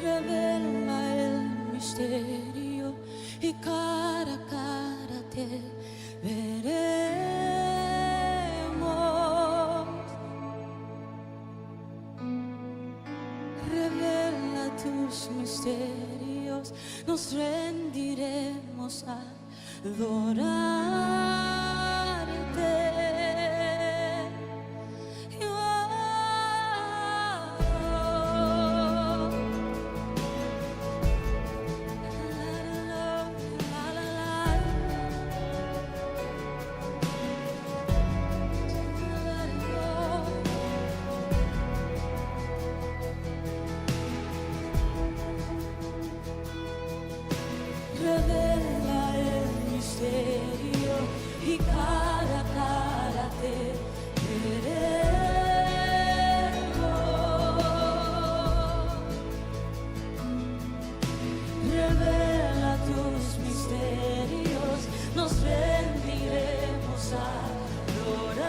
revela el misterio y cara a cara te veremos. Revela tus misterios, nos rendiremos a adorarte. Revela el misterio y cara a cara te veremos. Revela tus misterios, nos rendiremos a adorarte.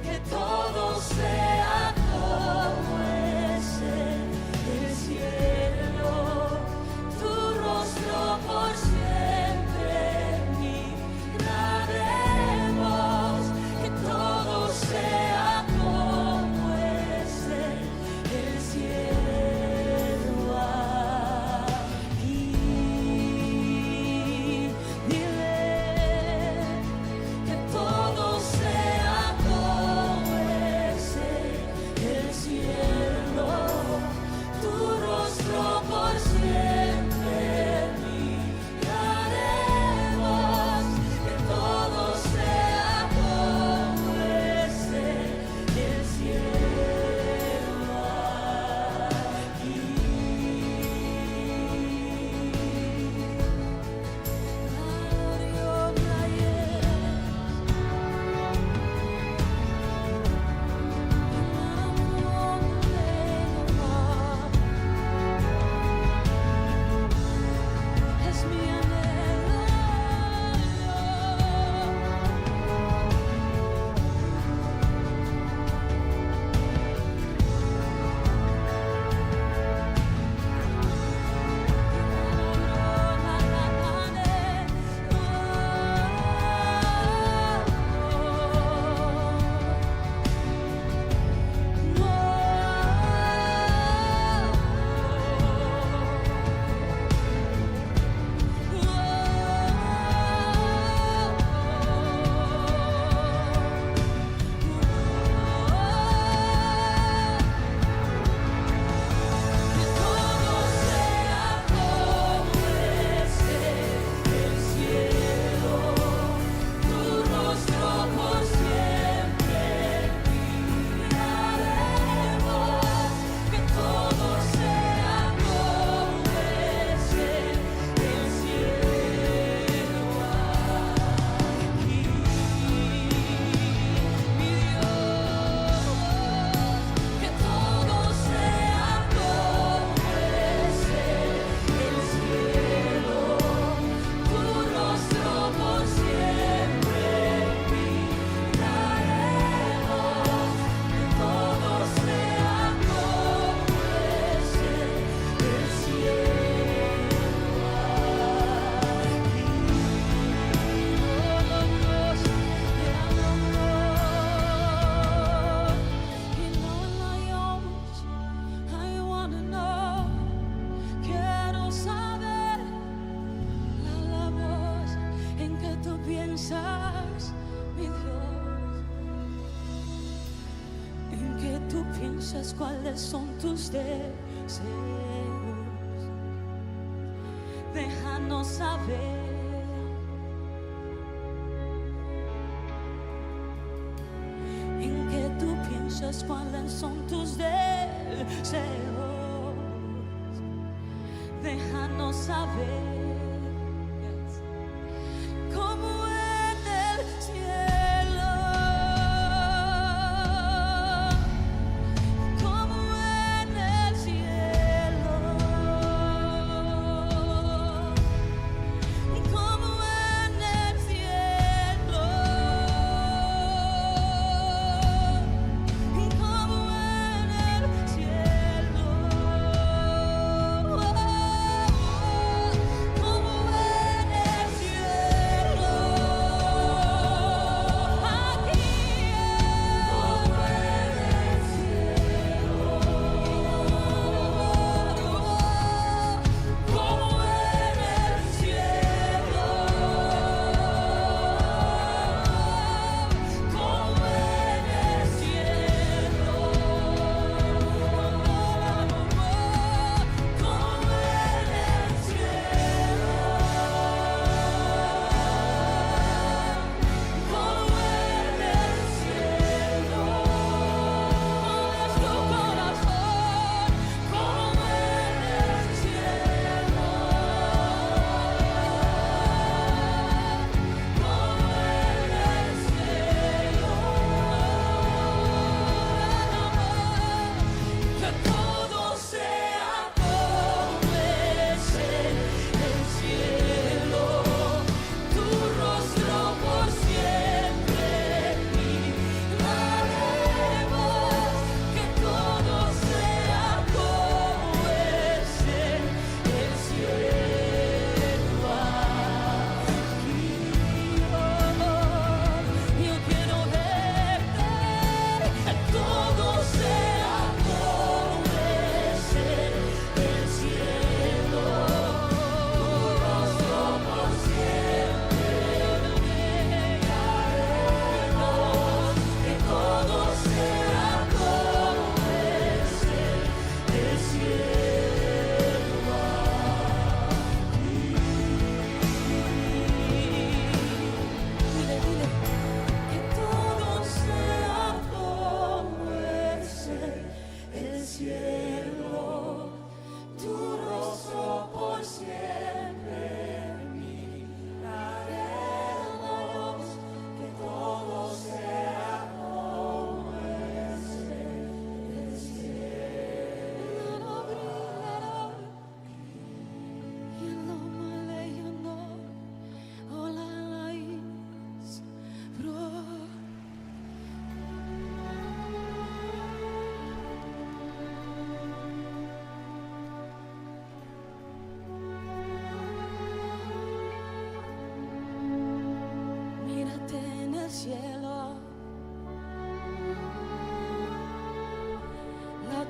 Que todo sea como es en el cielo, tu rostro por siempre miraremos. Que todo sea como es en el cielo aquí. Dile que todo sea como es en el cielo, tu rostro por siempre miraremos. Que todo sea como es en el cielo aquí. Es mi anhelo. Que todo sea como es en el cielo, tu rostro por siempre miraremos. Que todo sea como es en el cielo aquí. Mi Dios, que todo sea como es en el cielo, tu rostro por siempre miraremos. Que todo sea como es en el cielo aquí. I wanna know, quiero saber la voz en que tú piensas, mi Dios, en que tú piensas cuáles son tus deseos. Déjanos saber. En que tú piensas cuáles son tus deseos. Déjanos saber. Yes. Como en el cielo, como en el cielo, como en el cielo.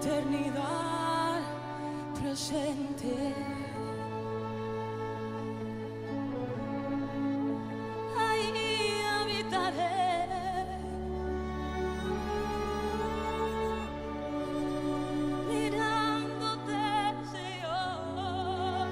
eternidad presente. Ahí habitaré, mirándote, Señor.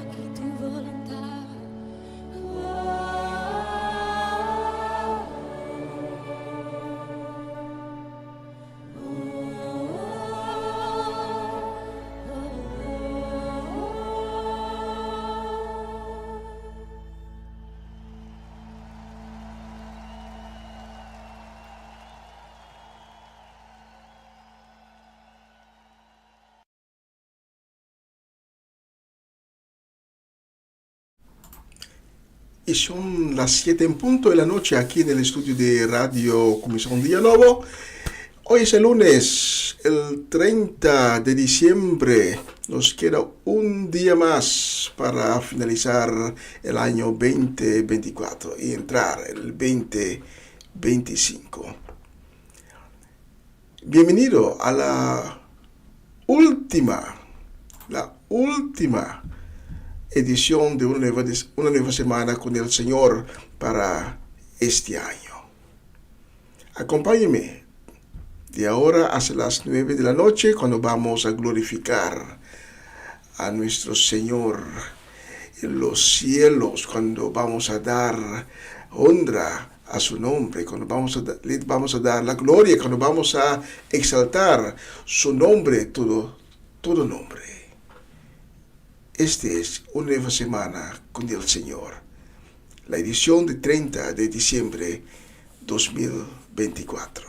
Aquí tu voluntad. Y son las 7 en punto de la noche aquí en el estudio de Radio Comisión Día Nuevo. Hoy es el lunes, el 30 de diciembre. Nos queda un día más para finalizar el año 2024 y entrar el 2025. Bienvenido a la última edición de una nueva semana con el Señor para este año. Acompáñeme de ahora hasta las 9 de la noche cuando vamos a glorificar a nuestro Señor en los cielos, cuando vamos a dar honra a su nombre, cuando le vamos a dar la gloria, cuando vamos a exaltar su nombre, todo nombre. Este es una nueva semana con el Señor, la edición de 30 de diciembre 2024.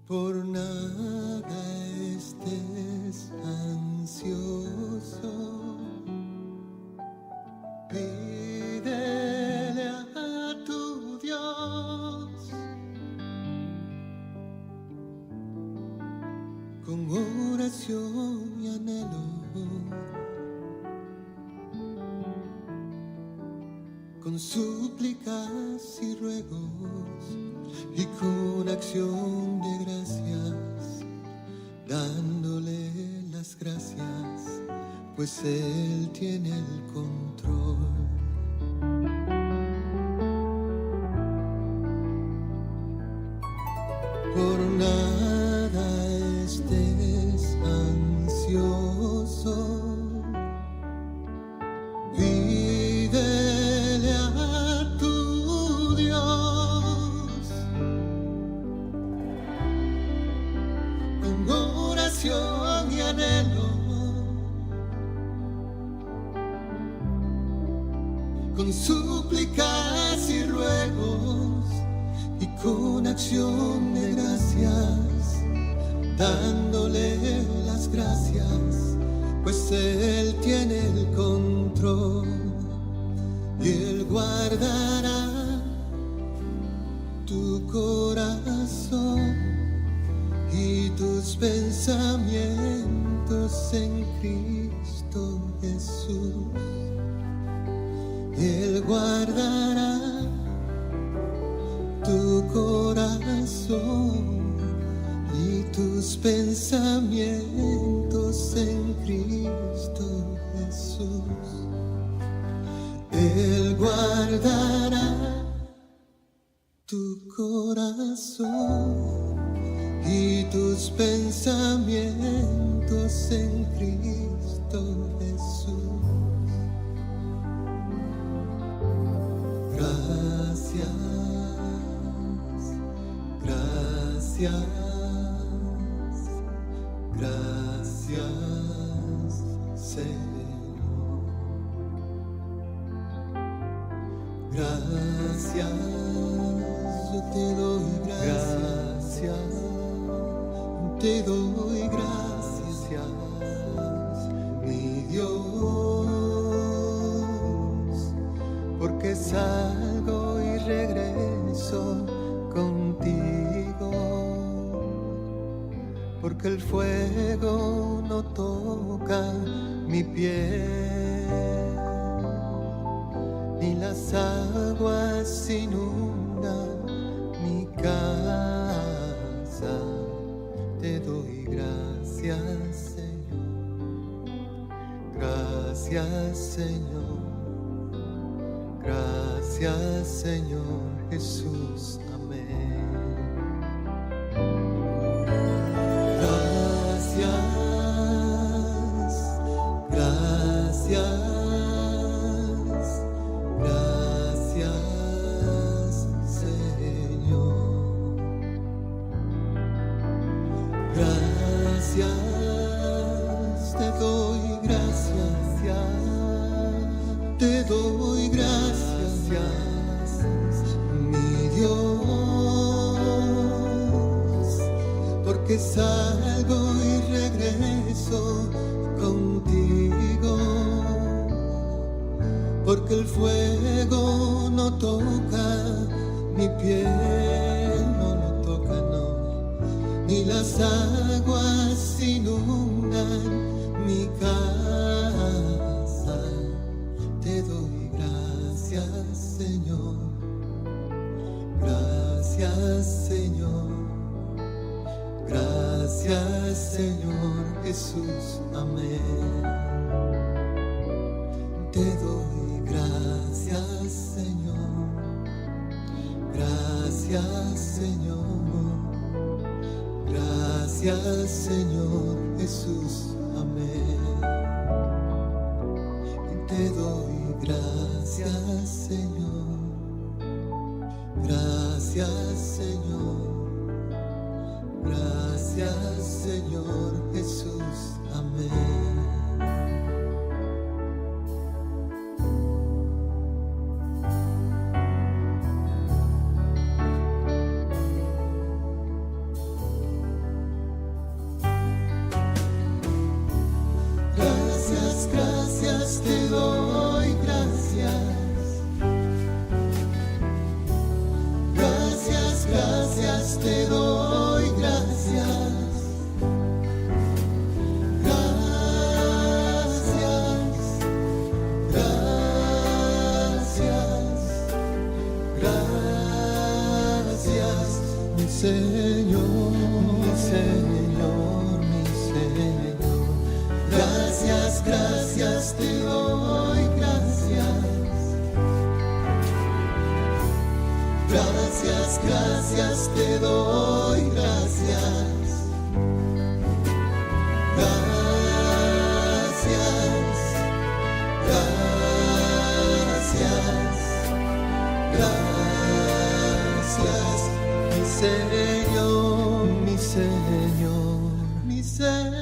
Por nada estés ansioso, pídele a tu Dios con oración y anhelo, con súplicas y ruegos y con acción de gracias, dándole las gracias, pues Él tiene el control. Por nada estés ansioso, pídele a tu Dios con oración y anhelo, con súplicas y ruegos y con acción de gracias, dándole las gracias, pues Él tiene el control y Él guardará tu corazón y tus pensamientos en Cristo Jesús. Él guardará tu corazón y tus pensamientos en Cristo Jesús. Él guardará tu corazón y tus pensamientos en Cristo Jesús. Te doy gracias, mi Dios, porque salgo y regreso contigo, porque el fuego no toca mi piel, ni las aguas inundan mi casa. Te doy gracias, Señor. Gracias, Señor. Gracias, Señor Jesús. Amén. Gracias, gracias. Te doy gracias, mi Dios, porque salgo y regreso contigo, porque el fuego no toca mi piel, no toca, no, ni las aguas inundan mi casa. Te doy gracias, Señor. Gracias, Señor. Gracias, Señor Jesús. Amén. Te doy gracias, Señor. Gracias, Señor. Gracias, Señor Jesús. Amén. Te doy gracias, Señor. Gracias, Señor. Gracias, Señor Jesús. Amén. Te doy gracias. Gracias, gracias, te doy gracias. Gracias, gracias, gracias, mi Señor, mi Señor, mi Señor. Gracias, gracias, te doy gracias. Gracias, gracias, te doy gracias. Gracias, gracias, gracias, mi Señor, mi Señor, mi Señor.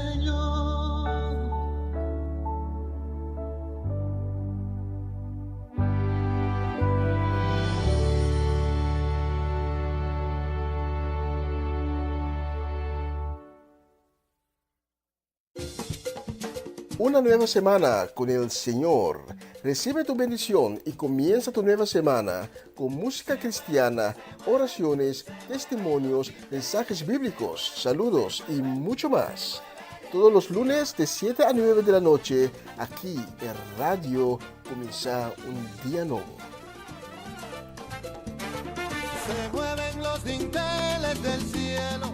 Una nueva semana con el Señor. Recibe tu bendición y comienza tu nueva semana con música cristiana, oraciones, testimonios, mensajes bíblicos, saludos y mucho más. Todos los lunes de 7 a 9 de la noche, aquí en Radio Comienza un Día Nuevo. Se mueven los dinteles del cielo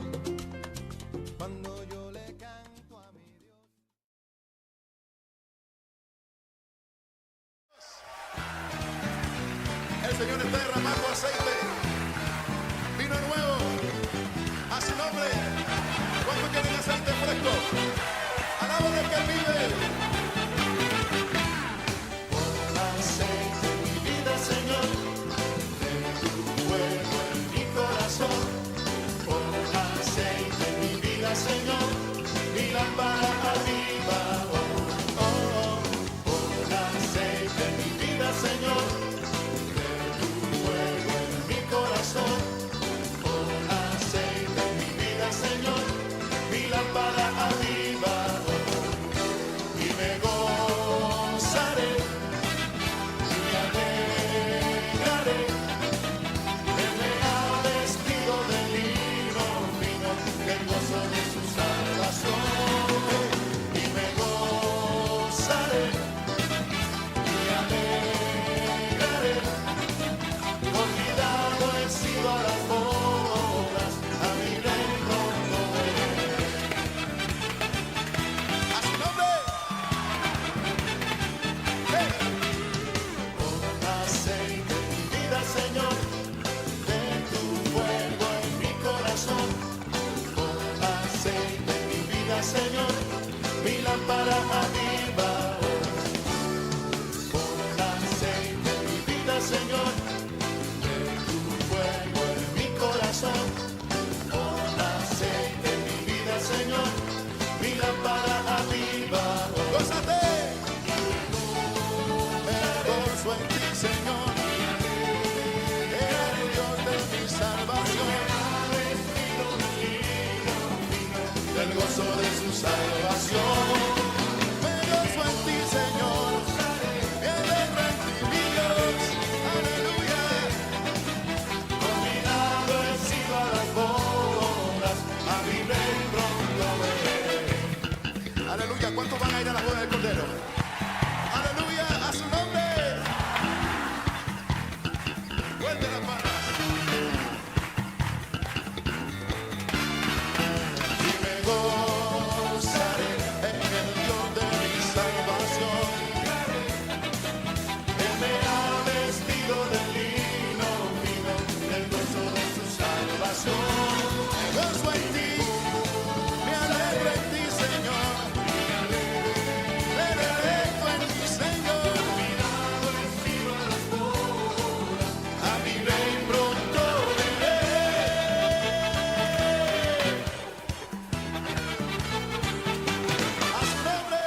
cuando yo le canto a mi Dios. El Señor está derramando aceite, vino nuevo, a su nombre. ¿Cuántos quieren aceite fresco? Alaba al que vive. Pon aceite en mi vida, Señor. lámpara a mi pon aceite en mi vida, Señor, de tu fuego en mi corazón. Pon aceite en mi vida, Señor, mi lámpara aviva. ¡Gózate! Me gozo en ti, Señor, el Dios de mi salvación. El gozo de su salvación. Me gozo en ti, Señor, me alegro en ti, mi Dios. Aleluya. Convidado he sido a las bodas, a mi rey pronto veré. Aleluya. ¿Cuántos van a ir a la boda del Cordero? Aleluya, a su nombre. Fuerte las manos. Y me gozaré en el Dios de mi salvación. Él me ha vestido de lino fino, del gozo de su salvación. Me gozo en ti, me alegro en ti, Señor. Me deleito en ti, Señor. A mi rey pronto veré. A su nombre.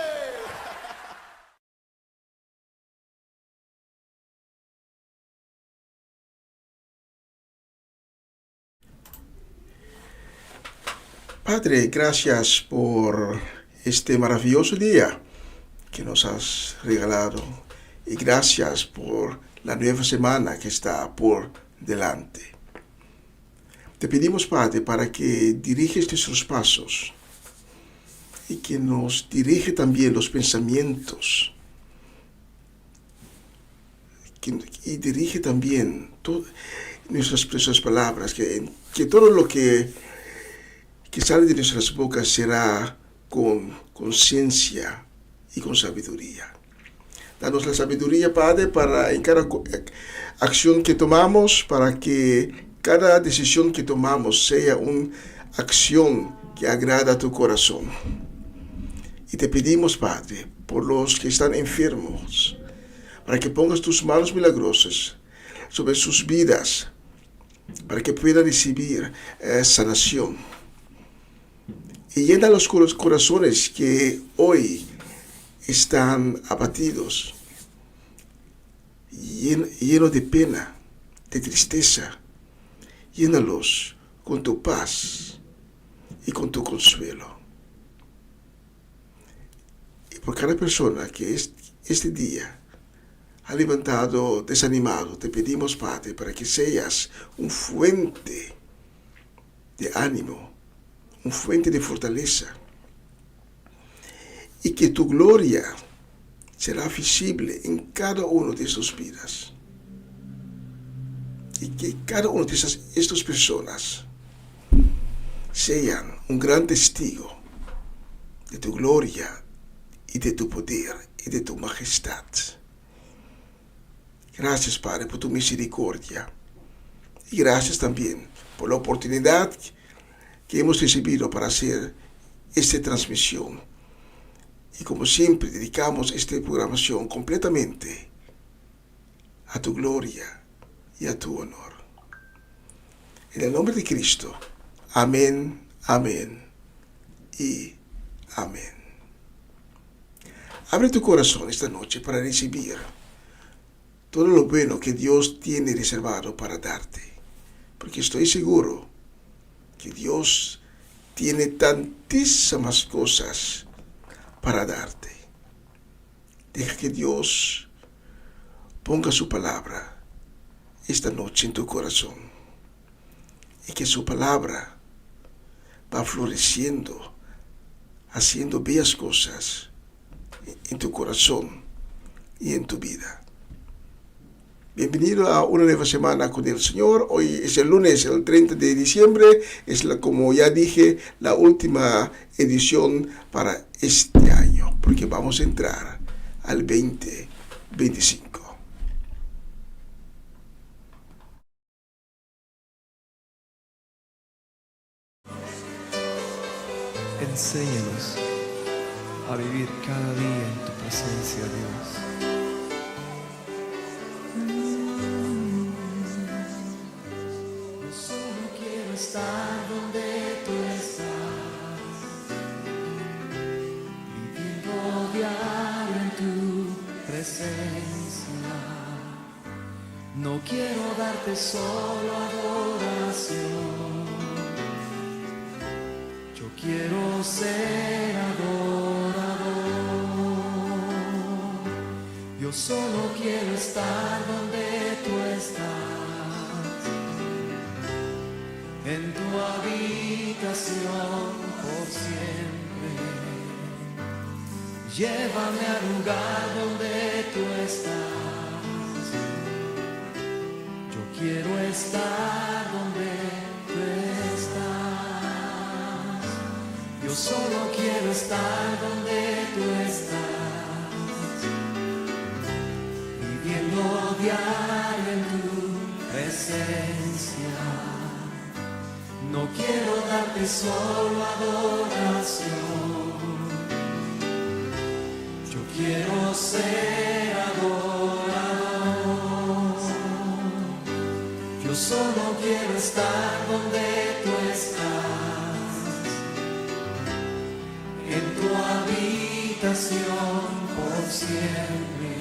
Padre, gracias por este maravilloso día que nos has regalado y gracias por la nueva semana que está por delante. Te pedimos, Padre, para que diriges nuestros pasos y que nos dirige también los pensamientos y dirige también nuestras preciosas palabras, que todo lo que sale de nuestras bocas será con conciencia y con sabiduría. Danos la sabiduría, Padre, para en cada acción que tomamos, para que cada decisión que tomamos sea una acción que agrada a tu corazón. Y te pedimos, Padre, por los que están enfermos, para que pongas tus manos milagrosas sobre sus vidas, para que puedan recibir sanación. Y llena los corazones que hoy están abatidos, llenos de pena, de tristeza. Llénalos con tu paz y con tu consuelo. Y por cada persona que este día ha levantado desanimado, te pedimos, Padre, para que seas un fuente de ánimo, un fuente de fortaleza, y que tu gloria será visible en cada uno de sus vidas, y que cada una de estas personas sean un gran testigo de tu gloria y de tu poder y de tu majestad. Gracias, Padre, por tu misericordia, y gracias también por la oportunidad que hemos recibido para hacer esta transmisión. Y como siempre, dedicamos esta programación completamente a tu gloria y a tu honor. En el nombre de Cristo. Amén, amén y amén. Abre tu corazón esta noche para recibir todo lo bueno que Dios tiene reservado para darte. Porque estoy seguro que Dios tiene tantísimas cosas para darte. Deja que Dios ponga su palabra esta noche en tu corazón y que su palabra va floreciendo, haciendo bellas cosas en tu corazón y en tu vida. Bienvenido a una nueva semana con el Señor. Hoy es el lunes, el 30 de diciembre. Es, como ya dije, la última edición para este año, porque vamos a entrar al 2025. Enséñanos a vivir cada día en tu presencia, Dios. Yo solo quiero estar donde tú estás, viviendo diario en tu presencia. No quiero darte solo adoración, yo quiero ser adorador. Yo solo quiero estar donde tú estás, en tu habitación por siempre. Llévame al lugar donde tú estás. Yo quiero estar donde tú estás. Yo solo quiero estar donde tú estás, viviendo diario en tu presencia. No quiero darte solo adoración, yo quiero ser adorador. Yo solo quiero estar donde tú estás, en tu habitación por siempre.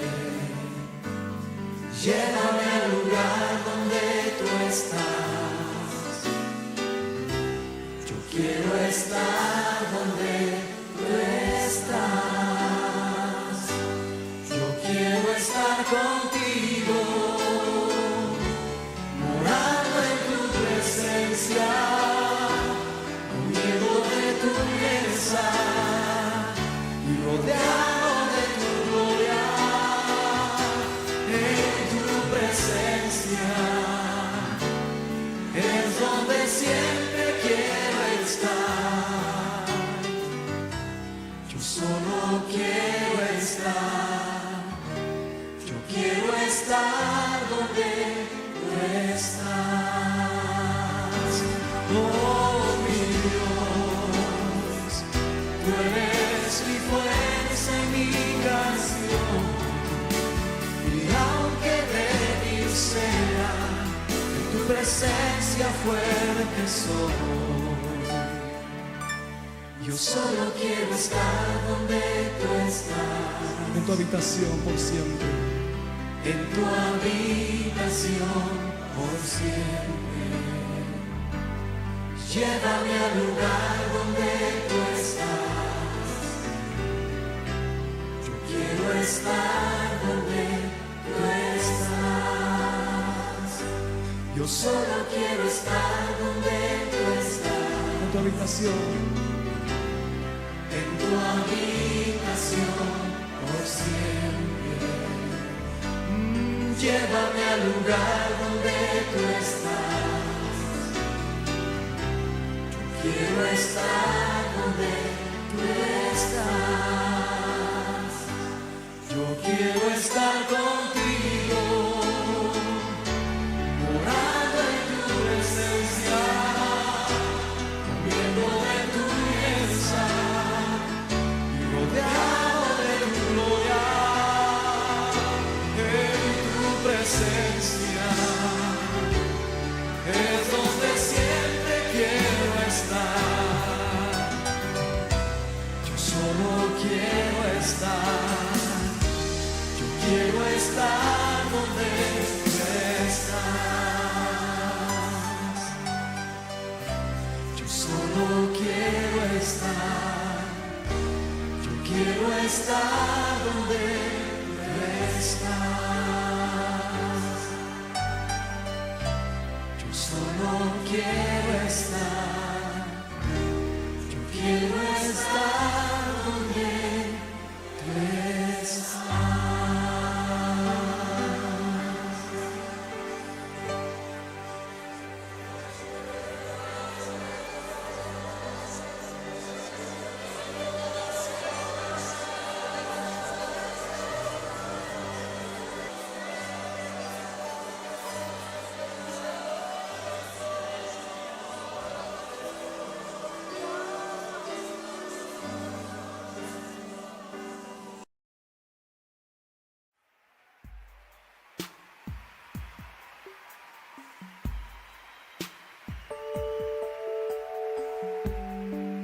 Llévame al lugar donde tú estás. Yo quiero estar donde tú estás. Yo quiero estar contigo, morando en tu presencia, comiendo de tu mesa y rodeado de tu gloria. En tu presencia es donde siempre quiero estar. Yo solo quiero estar. Yo quiero estar donde tú estás. Oh mi Dios, tú eres mi fuerza y mi canción. Y aunque débil sea, en tu presencia fuerte soy. Yo solo quiero estar donde tú estás. En tu habitación por siempre. En tu habitación por siempre. Llévame al lugar donde tú estás. Yo quiero estar donde tú estás. Yo solo quiero estar donde tú estás. En tu habitación. En tu habitación por siempre. Llévame al lugar donde tú estás. Yo quiero estar donde tú estás. Yo quiero estar contigo, morando en tu presencia, comiendo de tu mesa y rodeado de tu gloria. En tu presencia es donde siempre quiero estar. Yo solo quiero estar. Yo quiero estar donde tú estás. Yo solo quiero estar. Yo quiero estar donde tú estás. Yo solo quiero estar. Yo quiero estar donde tú estás.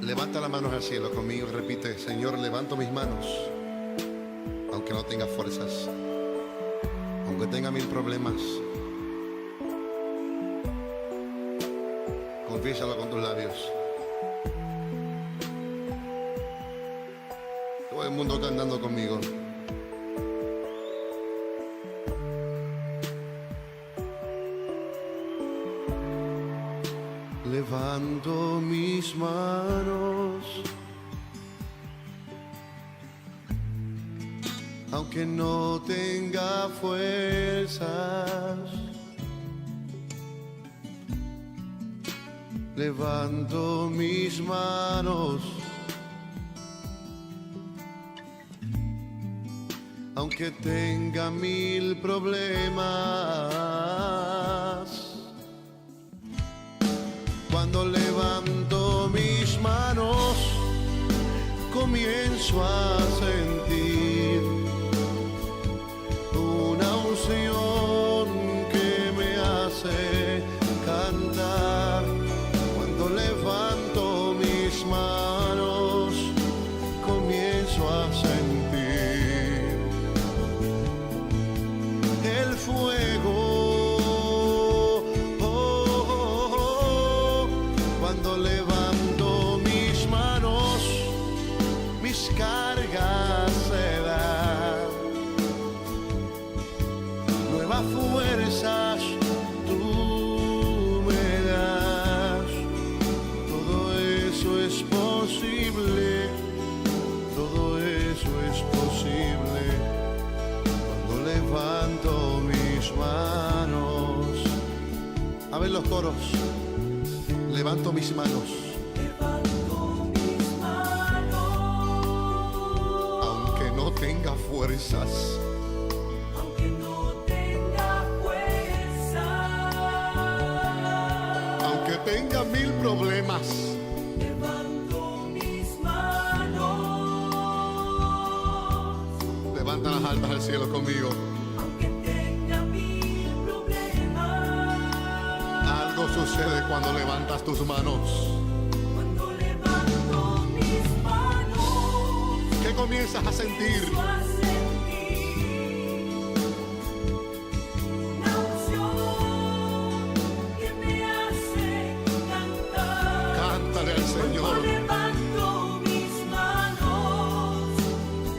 Levanta las manos al cielo conmigo y repite: Señor, levanto mis manos, aunque no tenga fuerzas, aunque tenga 1000 problemas. Confiésalo con tus labios. Todo el mundo cantando conmigo. Levanto mis manos, aunque no tenga fuerzas. Levanto mis manos, aunque tenga 1000 problemas. Cuando levanto mis manos, comienzo a sentir una unción que me hace cantar. Cuando levanto mis manos, comienzo a sentir el fuego. Cuando levanto mis manos, mis cargas se dan. Nuevas fuerzas tú me das. Todo eso es posible, todo eso es posible. Cuando levanto mis manos. A ver los coros. Levanto mis manos. Levanto mis manos. Aunque no tenga fuerzas. Aunque no tenga fuerza. Aunque tenga 1000 problemas. Levanto mis manos. Levanta las almas al cielo conmigo. Aunque tenga 1000 problemas. Algo sucede cuando levantas tus manos. Cuando levanto mis manos, ¿Qué comienzas a sentir? comienzo a sentir una unción que me hace cantar. Cántale al Cuando Señor. levanto mis manos,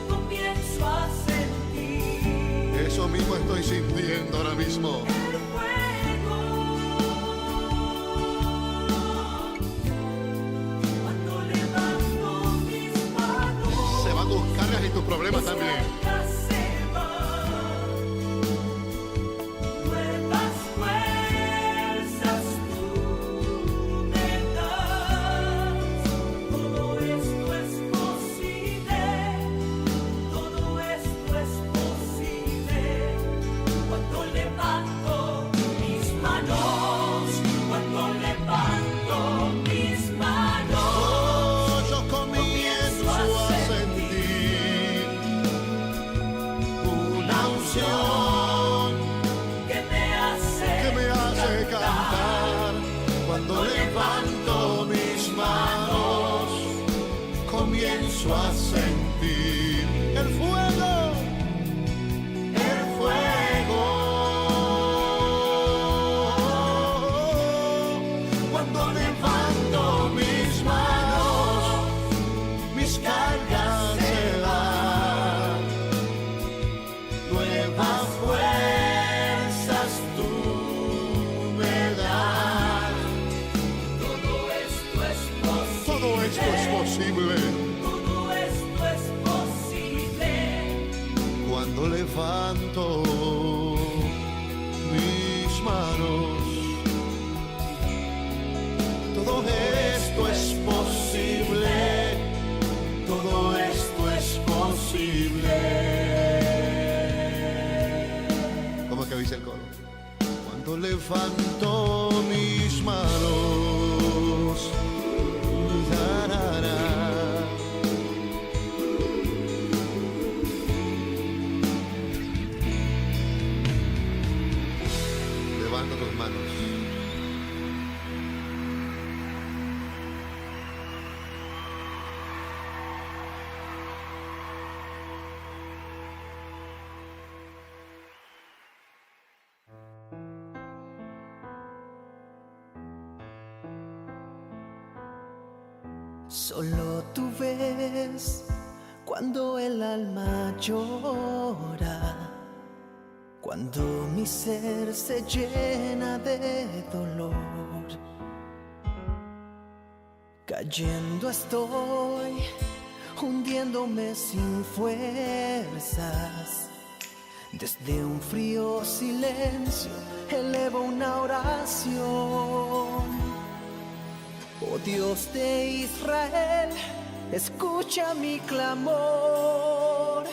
comienzo a sentir Eso mismo estoy sintiendo ahora mismo. el fuego. Cuando levanto mis manos, Se van tus cargas y tus problemas también. cargas se van. Nuevas fuerzas tú me das. Todo esto es posible. Todo esto es posible. Cuando levanto mis manos. Cuando levanto mis manos. Oh, yo comienzo a sentir una unción Que me hace cantar. Cuando levanto mis manos, comienzo a sentir el fuego, el fuego. Cuando levanto mis manos, mis cargas se van. Nuevas fuerzas tú me das. Todo esto es posible. Todo esto es posible Todo esto es posible. cuando levanto mis manos. Todo esto es posible. Todo esto es posible. ¿Cómo es que dice el coro? Cuando levanto mis manos. Da, da, da. Levanta tus manos. Solo tú ves cuando el alma llora, cuando mi ser se llena de dolor. Cayendo estoy, hundiéndome sin fuerzas. Desde un frío silencio elevo una oración. Oh Dios de Israel, escucha mi clamor.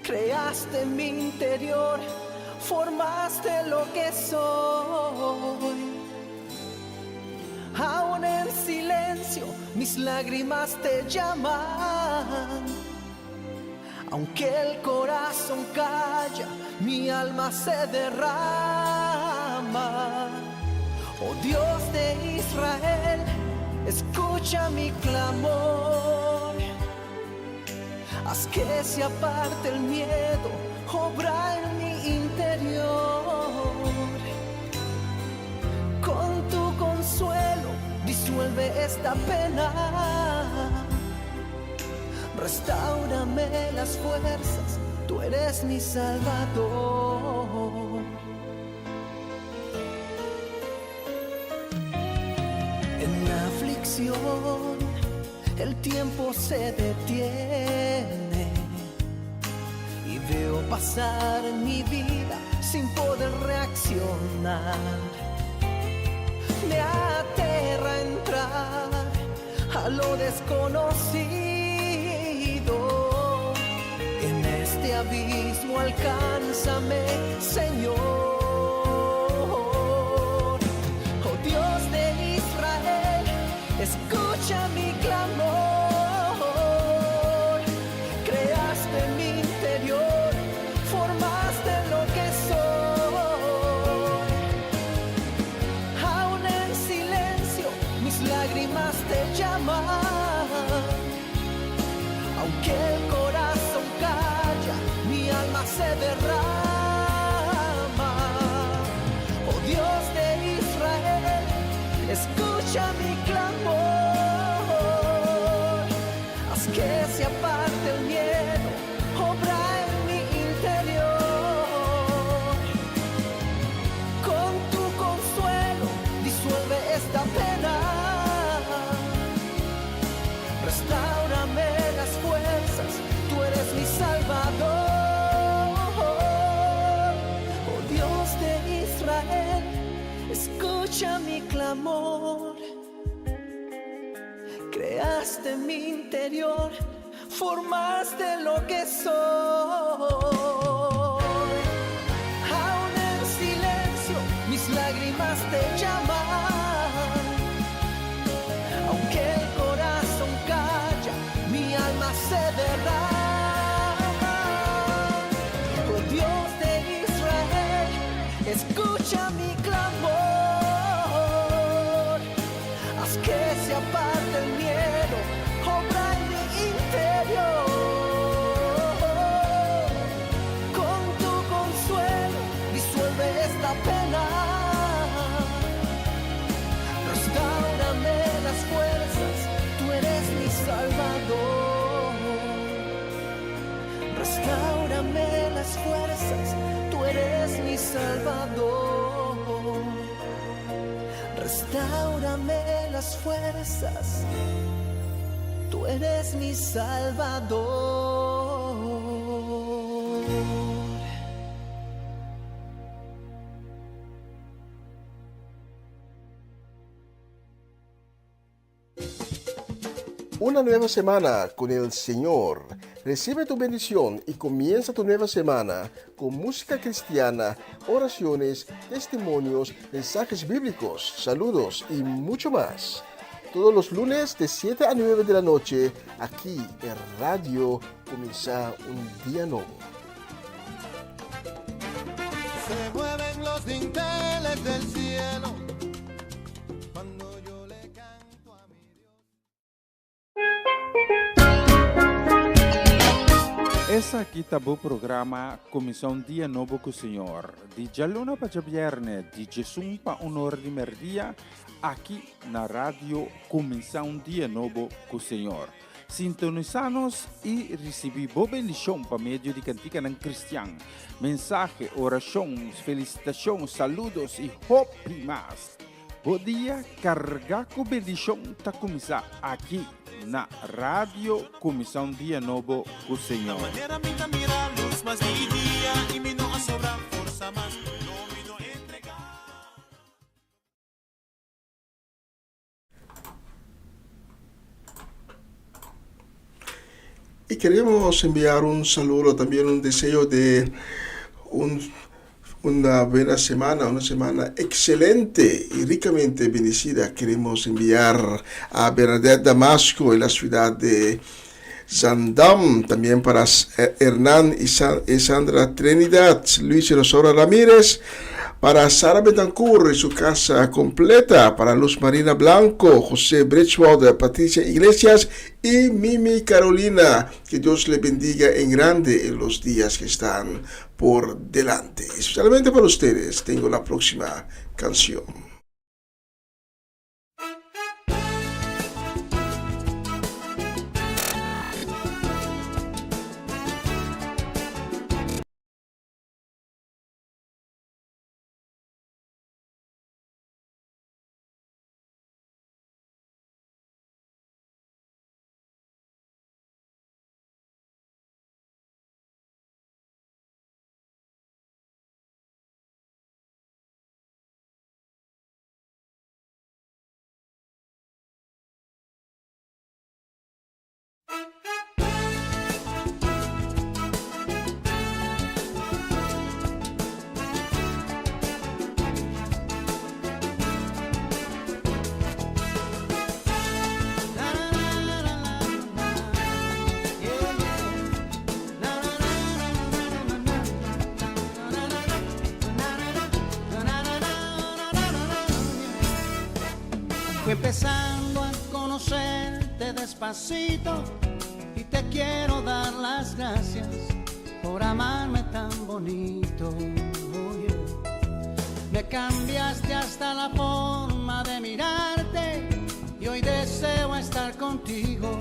Creaste en mi interior, formaste lo que soy. Aún en silencio mis lágrimas te llaman. Aunque el corazón calla, mi alma se derrama. Oh Dios de Israel, escucha mi clamor. Haz que se aparte el miedo, obra en mi interior. Con tu consuelo disuelve esta pena. Restáurame las fuerzas, tú eres mi Salvador. En la aflicción el tiempo se detiene y veo pasar mi vida sin poder reaccionar. Me aterra entrar a lo desconocido. En este abismo alcánzame, Señor. Oh Dios de Israel, escucha mi clamor. Creaste en mi interior, formaste lo que soy. Aún en silencio mis lágrimas te llaman. Aunque el corazón calla, mi alma se derrama. Oh Dios de Israel, escucha mi clamor. Haz que se aparte el miedo, obra en mi interior. Con tu consuelo disuelve esta pena. Restáurame las fuerzas, tú eres mi Salvador. Oh Dios de Israel, escucha mi clamor. Creaste en mi interior, formaste lo que soy. Aún en silencio mis lágrimas te llaman. Aunque el corazón calla, mi alma se derrama. Oh Dios de Israel, escucha mi clamor. Haz que se aparte el miedo, obra en mi interior. Con tu consuelo disuelve esta pena. Restáurame las fuerzas, tú eres mi Salvador. Restáurame las fuerzas, tú eres mi Salvador. Restáurame las fuerzas, tú eres mi Salvador. Una nueva semana con el Señor. Recibe tu bendición y comienza tu nueva semana con música cristiana, oraciones, testimonios, mensajes bíblicos, saludos y mucho más. Todos los lunes de 7 a 9 de la noche, aquí en Radio Comienza un Día Nuevo. Se mueven los dinteles del cielo cuando yo le canto a mi Dios. Essa aqui tá o programa Comissão Dia Novo com o Senhor. De jaluna para viernes, de Jesus para honor de merdia, aqui na rádio Começar um Dia Novo com o Senhor. Sintonizar-nos e receber boa bendição por meio de cantiga não cristã. Mensagem, orações, felicitações, saludos e hope mais. Bom dia, carregar com bendição está começar aqui na rádio Começar um Dia Novo com o Senhor. Y queremos enviar un saludo, también un deseo de una buena semana, una semana excelente y ricamente bendecida. Queremos enviar a Bernadette Damasco en la ciudad de Zandam, también para Hernán y Sandra Trinidad, Luis y Rosaura Ramírez, para Sara Betancourt y su casa completa, para Luz Marina Blanco, José Bridgewater, Patricia Iglesias y Mimi Carolina. Que Dios le bendiga en grande en los días que están por delante. Especialmente para ustedes tengo la próxima canción. Fui empezando a conocerte despacito y te quiero dar las gracias por amarme tan bonito. Oh, yeah. Me cambiaste hasta la forma de mirarte y hoy deseo estar contigo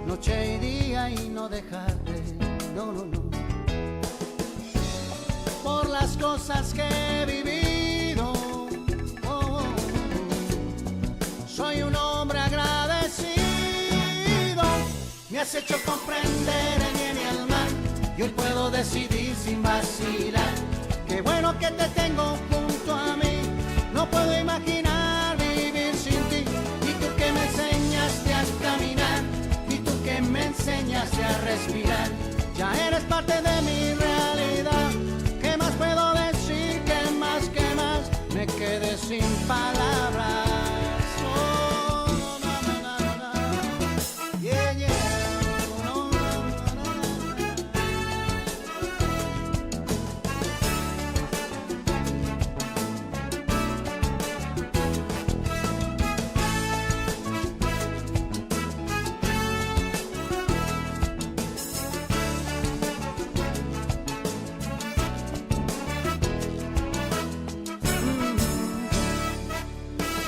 noche y día y no dejarte. No, no, no. Por las cosas que he vivido, soy un hombre agradecido. Me has hecho comprender el bien y el mal y hoy puedo decidir sin vacilar. Qué bueno que te tengo junto a mí. No puedo imaginar vivir sin ti. Y tú que me enseñaste a caminar, y tú que me enseñaste a respirar. Ya eres parte de mi realidad. ¿Qué más puedo decir? ¿Qué más? Me quedé sin palabras.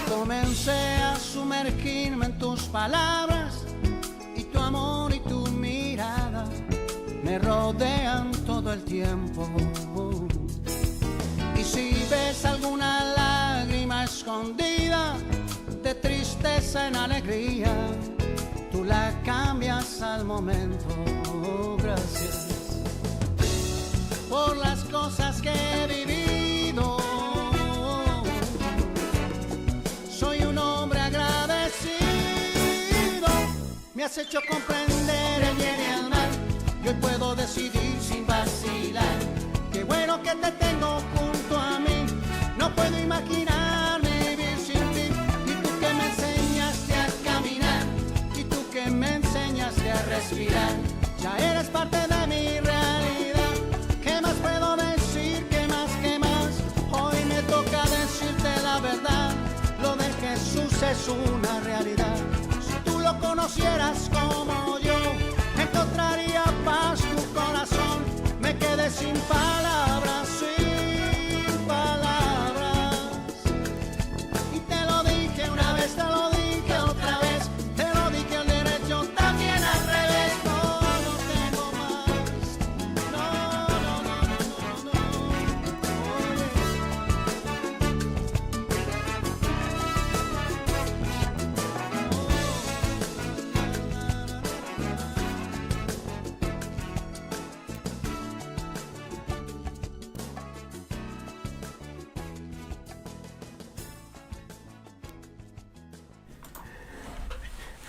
Comencé a sumergirme en tus palabras y tu amor y tu mirada me rodean todo el tiempo. Y si ves alguna lágrima escondida de tristeza en alegría, tú la cambias al momento. Gracias por las cosas que he vivido. Me has hecho comprender el bien y el mal y hoy puedo decidir sin vacilar. Qué bueno que te tengo junto a mí. No puedo imaginar vivir sin ti. Y tú que me enseñaste a caminar, y tú que me enseñaste a respirar. Ya eres parte de mi realidad. ¿Qué más puedo decir? ¿Qué más? Hoy me toca decirte la verdad. Lo de Jesús es una realidad. Lo conocieras como yo, encontraría paz tu corazón. Me quedé sin palabras, y te lo dije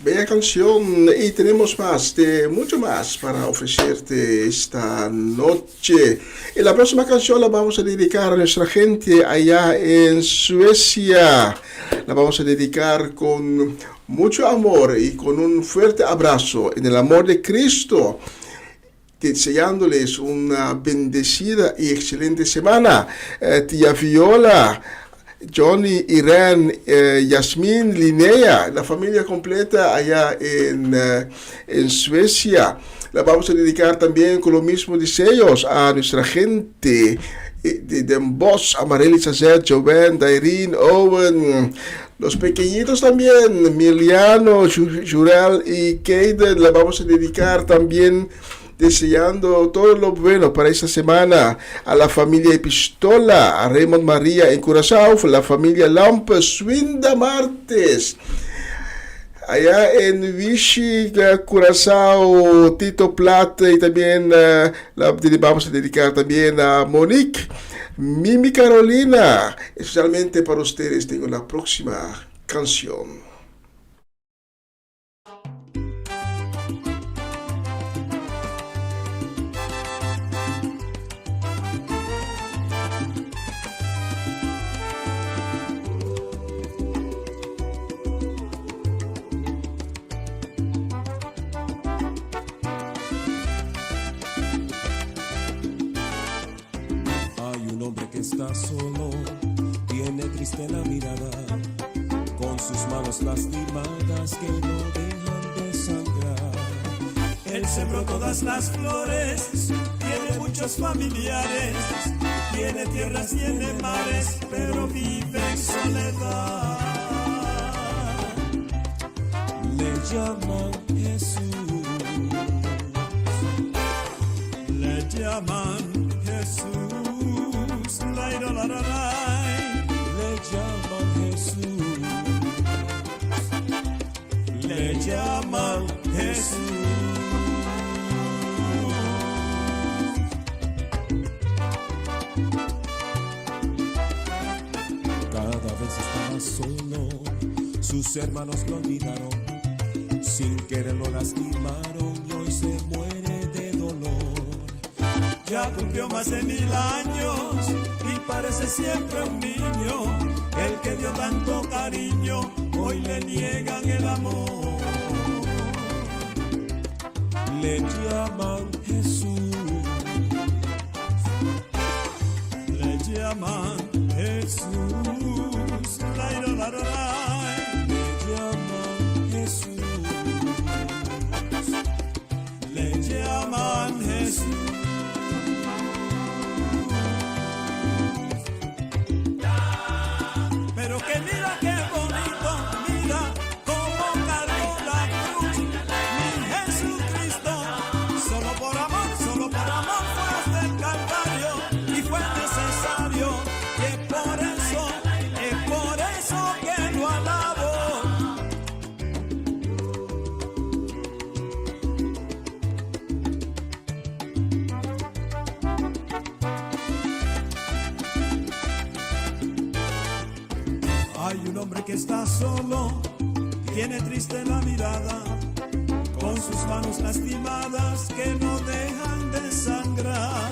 Bella canción, y tenemos mucho más para ofrecerte esta noche. Y la próxima canción la vamos a dedicar a nuestra gente allá en Suecia. La vamos a dedicar con mucho amor y con un fuerte abrazo en el amor de Cristo, deseándoles una bendecida y excelente semana. Tía Viola, Johnny, Irene, Yasmin, Linnea, la familia completa allá en Suecia. La vamos a dedicar también con los mismos deseos a nuestra gente de Den Bosch, Amarelli, Sazet, Joven, Dairin, Owen, los pequeñitos también, Emiliano, Jurel y Kaden. La vamos a dedicar también deseando todo lo bueno para esta semana a la familia Epistola, a Raymond María en Curazao, la familia Lampe, Swinda Martes, allá en Vichy, Curazao, Tito Plata, y también vamos a dedicar también a Monique, Mimi Carolina. Especialmente para ustedes tengo la próxima canción. Está solo, tiene triste la mirada, con sus manos lastimadas que no dejan de sangrar. Él sembró todas las flores, tiene muchos familiares, tiene tierras, tiene mares, pero vive en soledad. Le llaman Jesús, le llaman Jesús. Le llaman Jesús, le llaman Jesús. Cada vez estaba solo, sus hermanos lo olvidaron, sin querer lo lastimaron y hoy se muere de dolor. Ya cumplió más de 1000 años y parece siempre un niño. El que dio tanto cariño, hoy le niegan el amor. Le llaman Jesús, le llaman Jesús, le llaman Jesús, le llaman Jesús. Pero que mira qué bonito, mira cómo cargó la cruz, mi Jesucristo. Solo por amor fue hasta el Calvario y fue necesario. Y es por eso que lo alabo. Hay un hombre que está solo, tiene triste la mirada, con sus manos lastimadas que no dejan de sangrar.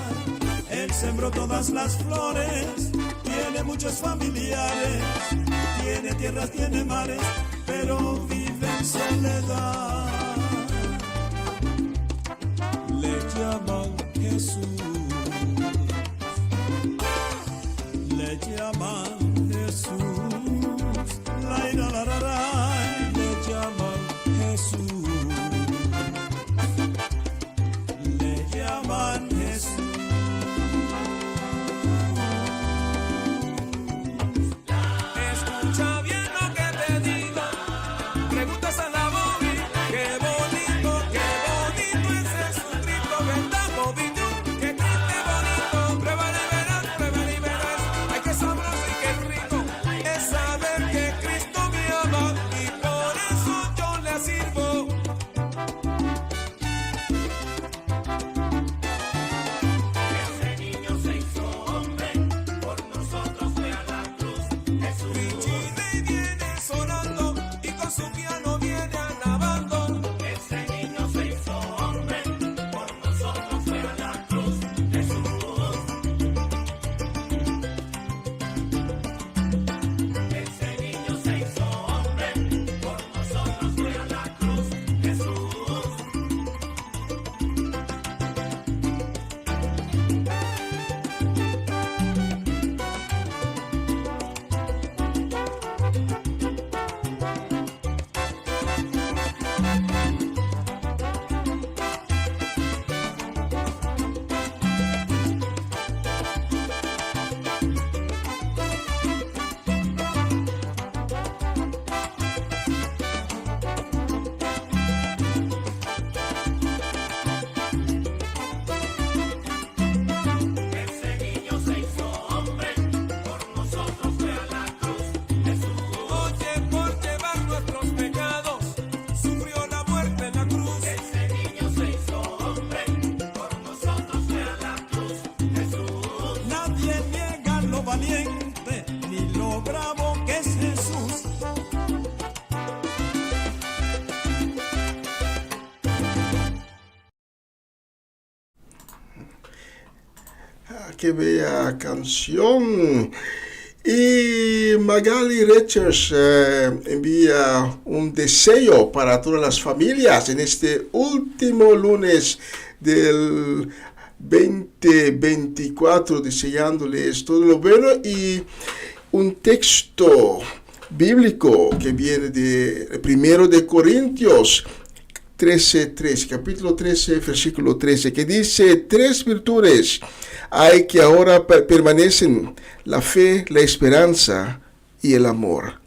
Él sembró todas las flores, tiene muchos familiares, tiene tierras, tiene mares, pero vive en soledad. Le llaman Jesús, le llaman Jesús. Le llaman Jesús, le llaman Jesús. Escucha bien lo que te digo, preguntas a la bobina. qué bella canción. Y Magali Richards envía un deseo para todas las familias en este último lunes del 2024, deseándoles todo lo bueno y un texto bíblico que viene de 1 de Corintios 13:13, capítulo 13, versículo 13, que dice: 3 virtudes hay que ahora permanecen: la fe, la esperanza y el amor.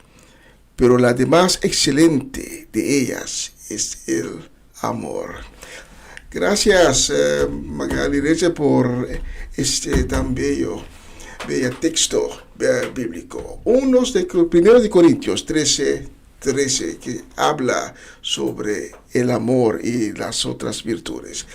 Pero la más excelente de ellas es el amor. Gracias, Magali Reche, por este tan bello texto bíblico. 1 de Corintios 13, que habla sobre el amor y las otras virtudes.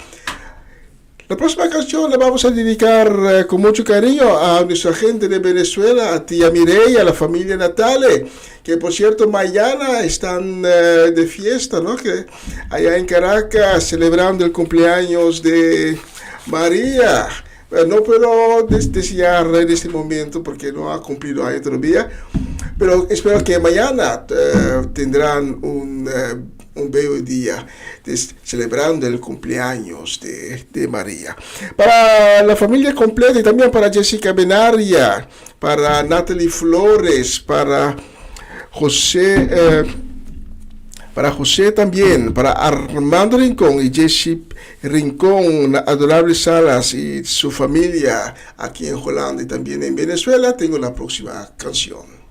La próxima canción la vamos a dedicar con mucho cariño a nuestra gente de Venezuela, a tía Mireya, a la familia Natale, que por cierto mañana están de fiesta, ¿no? Que allá en Caracas celebrando el cumpleaños de María. No puedo desear en este momento porque no ha cumplido año todavía, pero espero que mañana tendrán un bello día celebrando el cumpleaños de María. Para la familia completa y también para Jessica Benaria, para Natalie Flores, para José también, para Armando Rincón y Jessie Rincón, Adorable Salas y su familia aquí en Holanda y también en Venezuela. Tengo la próxima canción.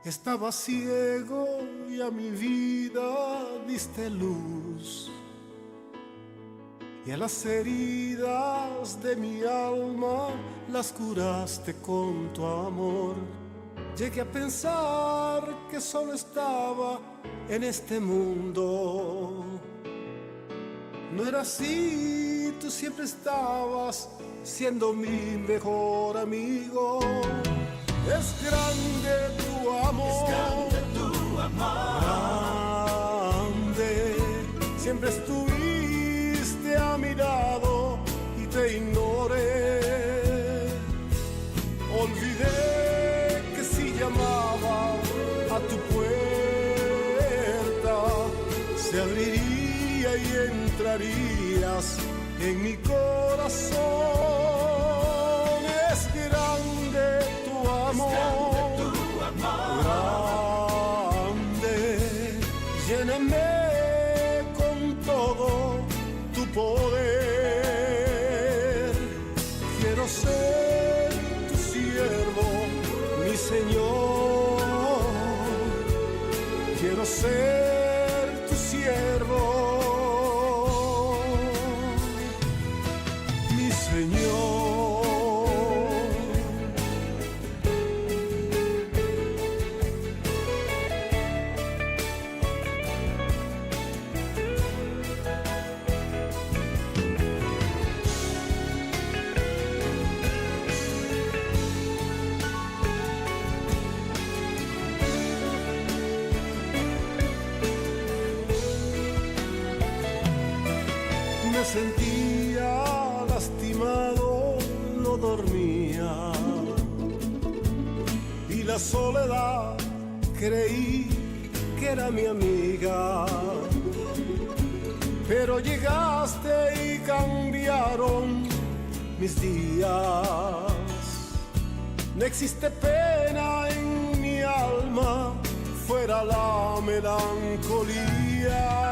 Estaba ciego y a mi vida diste luz, y a las heridas de mi alma las curaste con tu amor. Llegué a pensar que solo estaba en este mundo. No era así, tú siempre estabas siendo mi mejor amigo. Es grande tu amor, grande, siempre estuviste a mi lado y te ignoré. Olvidé que si llamaba a tu puerta, se abriría y entrarías en mi corazón. Es grande tu amor, grande, lléname con todo tu poder. Quiero ser tu siervo, mi Señor. Quiero ser tu siervo, mi Señor. Me sentía lastimado, no dormía, y la soledad creí que era mi amiga. Pero llegaste y cambiaron mis días. No existe pena en mi alma, fuera la melancolía.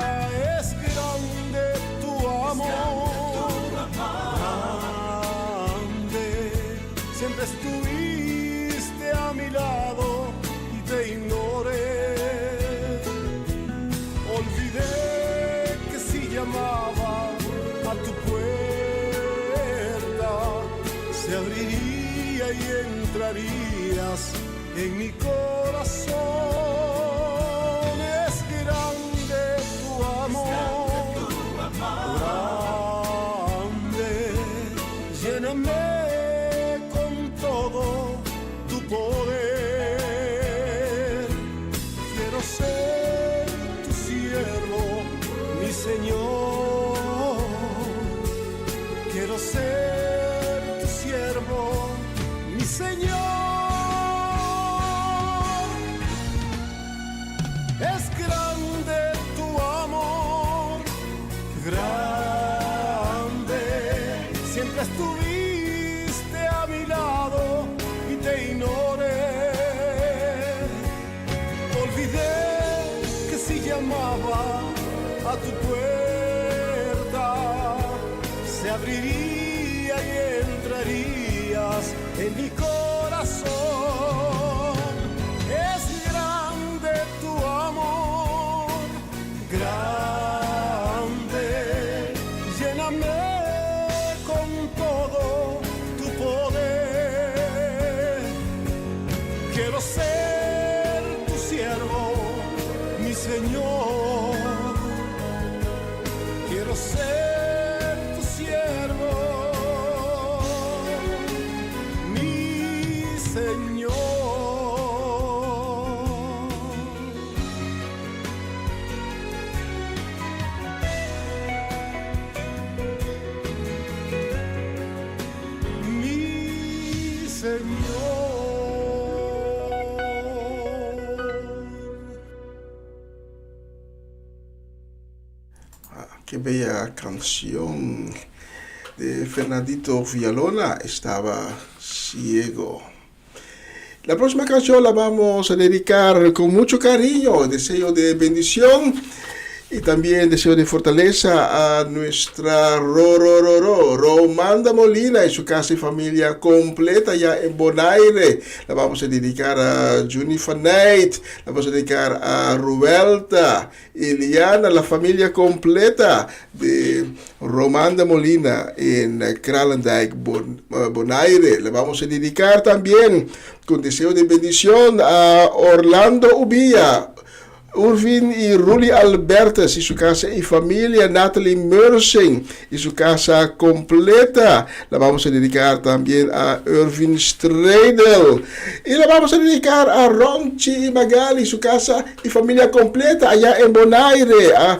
Es grande tu amor, grande, siempre estuviste a mi lado y te ignoré. Olvidé que si llamaba a tu puerta, se abriría y entrarías en mi corazón. Es grande tu amor, grande, lléname Señor, quiero ser tu siervo, mi Señor. Es grande tu amor, grande, siempre estuviste a mi lado y te ignoré. Olvidé que si llamaba a tu puerta se abriría y entrarías en mi corazón. Es grande tu amor, grande, lléname con todo tu poder. Quiero ser tu siervo, mi Señor. Quiero ser tu siervo, mi Señor. Mi Señor. Qué bella canción de Fernandito Villalona, Estaba ciego. La próxima canción la vamos a dedicar con mucho cariño, deseo de bendición y también deseo de fortaleza a nuestra Romanda Molina y su casa y familia completa ya en Bonaire. La vamos a dedicar a Junifer Knight, la vamos a dedicar a Rubelta, Eliana, la familia completa de Romanda Molina en Kralendijk, Bonaire. Le vamos a dedicar también con deseo de bendición a Orlando Ubilla, Urvin y Ruli Albertas y su casa y familia, Natalie Mersing y su casa completa. La vamos a dedicar también a Irvin Streidel y la vamos a dedicar a Ronchi y Magali y su casa y familia completa allá en Bonaire, a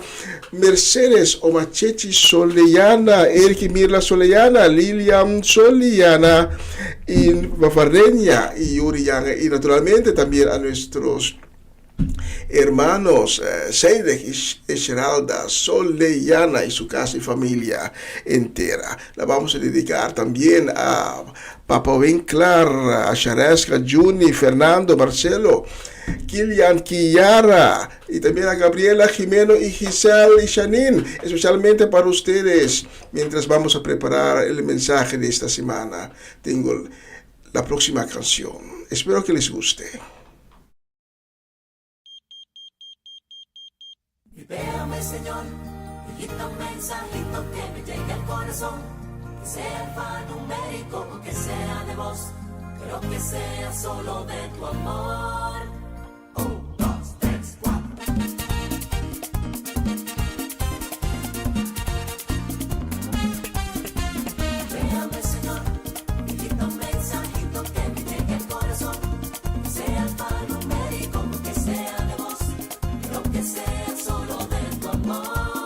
Mercedes Omachechi Soleyana, Eric y Mirla Soleyana, Lilian Soleyana y Bafarreña y Yuriana, y naturalmente también a nuestros hermanos Seidek y Esmeralda Soleyana y su casa y familia entera. La vamos a dedicar también a Papa Winklar, a Shareska, Juni, Fernando, Marcelo, Kilian, Kiara y también a Gabriela, Jimeno y Giselle y Janine, especialmente para ustedes. Mientras vamos a preparar el mensaje de esta semana, tengo la próxima canción. Espero que les guste. Libérame, Señor, y quita un mensajito que me llegue al corazón, que sea alfanumérico o que sea de voz, pero que sea solo de tu amor. 1, 2, 3, 4. Libérame, Señor, y quita un mensajito que me llegue al corazón, que sea alfanumérico o que sea de voz, pero que sea solo de tu amor.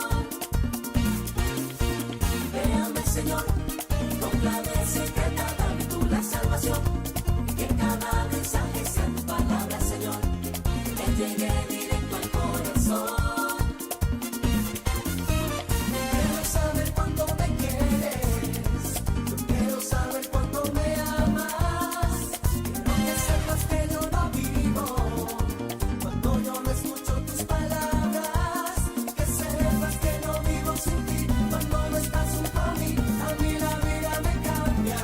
Véame, Señor, con clave secreta dame tú la salvación, y que cada mensaje sea tu palabra, Señor, que me llegue directo al corazón. Quiero saber cuánto me quieres, quiero saber cuánto me amas, quiero que sepas que yo no vivo cuando yo no escucho tus palabras, que sepas que no vivo sin ti, cuando no estás junto a mí la vida me cambia.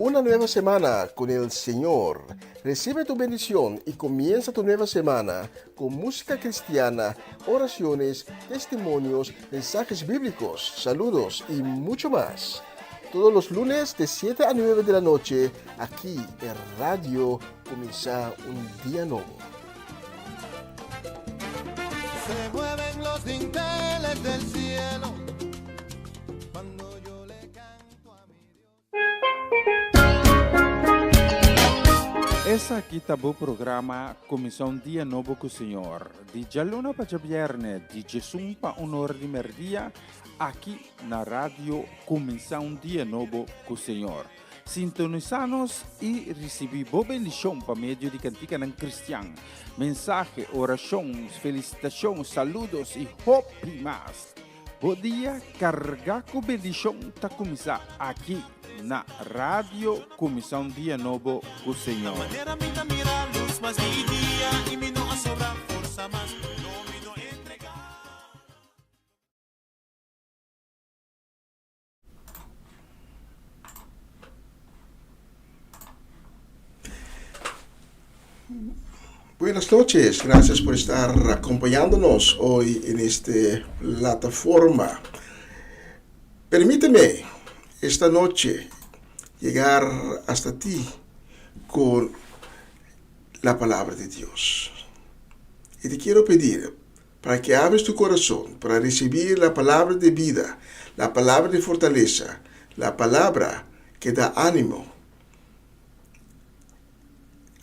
Una nueva semana con el Señor. Recibe tu bendición y comienza tu nueva semana con música cristiana, oraciones, testimonios, mensajes bíblicos, saludos y mucho más. Todos los lunes de 7 a 9 de la noche, aquí en Radio Comienza un Día Nuevo. Se mueven los dinteles del cielo cuando yo le canto a mi Dios. Essa aqui tá o programa Começar um Dia Novo com o Senhor. De Jalona para Viernes, de Jesus para hora de merdia, aqui na rádio Começar um Dia Novo com o Senhor. Sintonizar-nos e receber boa bendição para meio de cantiga em cristiano. Mensagem, orações, felicitações, saludos e hope mais. Bom dia, carregar com bendição está começar aqui na rádio Começar um Dia Novo com o Senhor. Manera minha mira luz mas mi dia e me não sobra força mas não me do entregar. Buenas noches, gracias por estar acompañándonos hoy en esta plataforma. Permíteme esta noche llegar hasta ti con la palabra de Dios. Y te quiero pedir para que abres tu corazón para recibir la palabra de vida, la palabra de fortaleza, la palabra que da ánimo.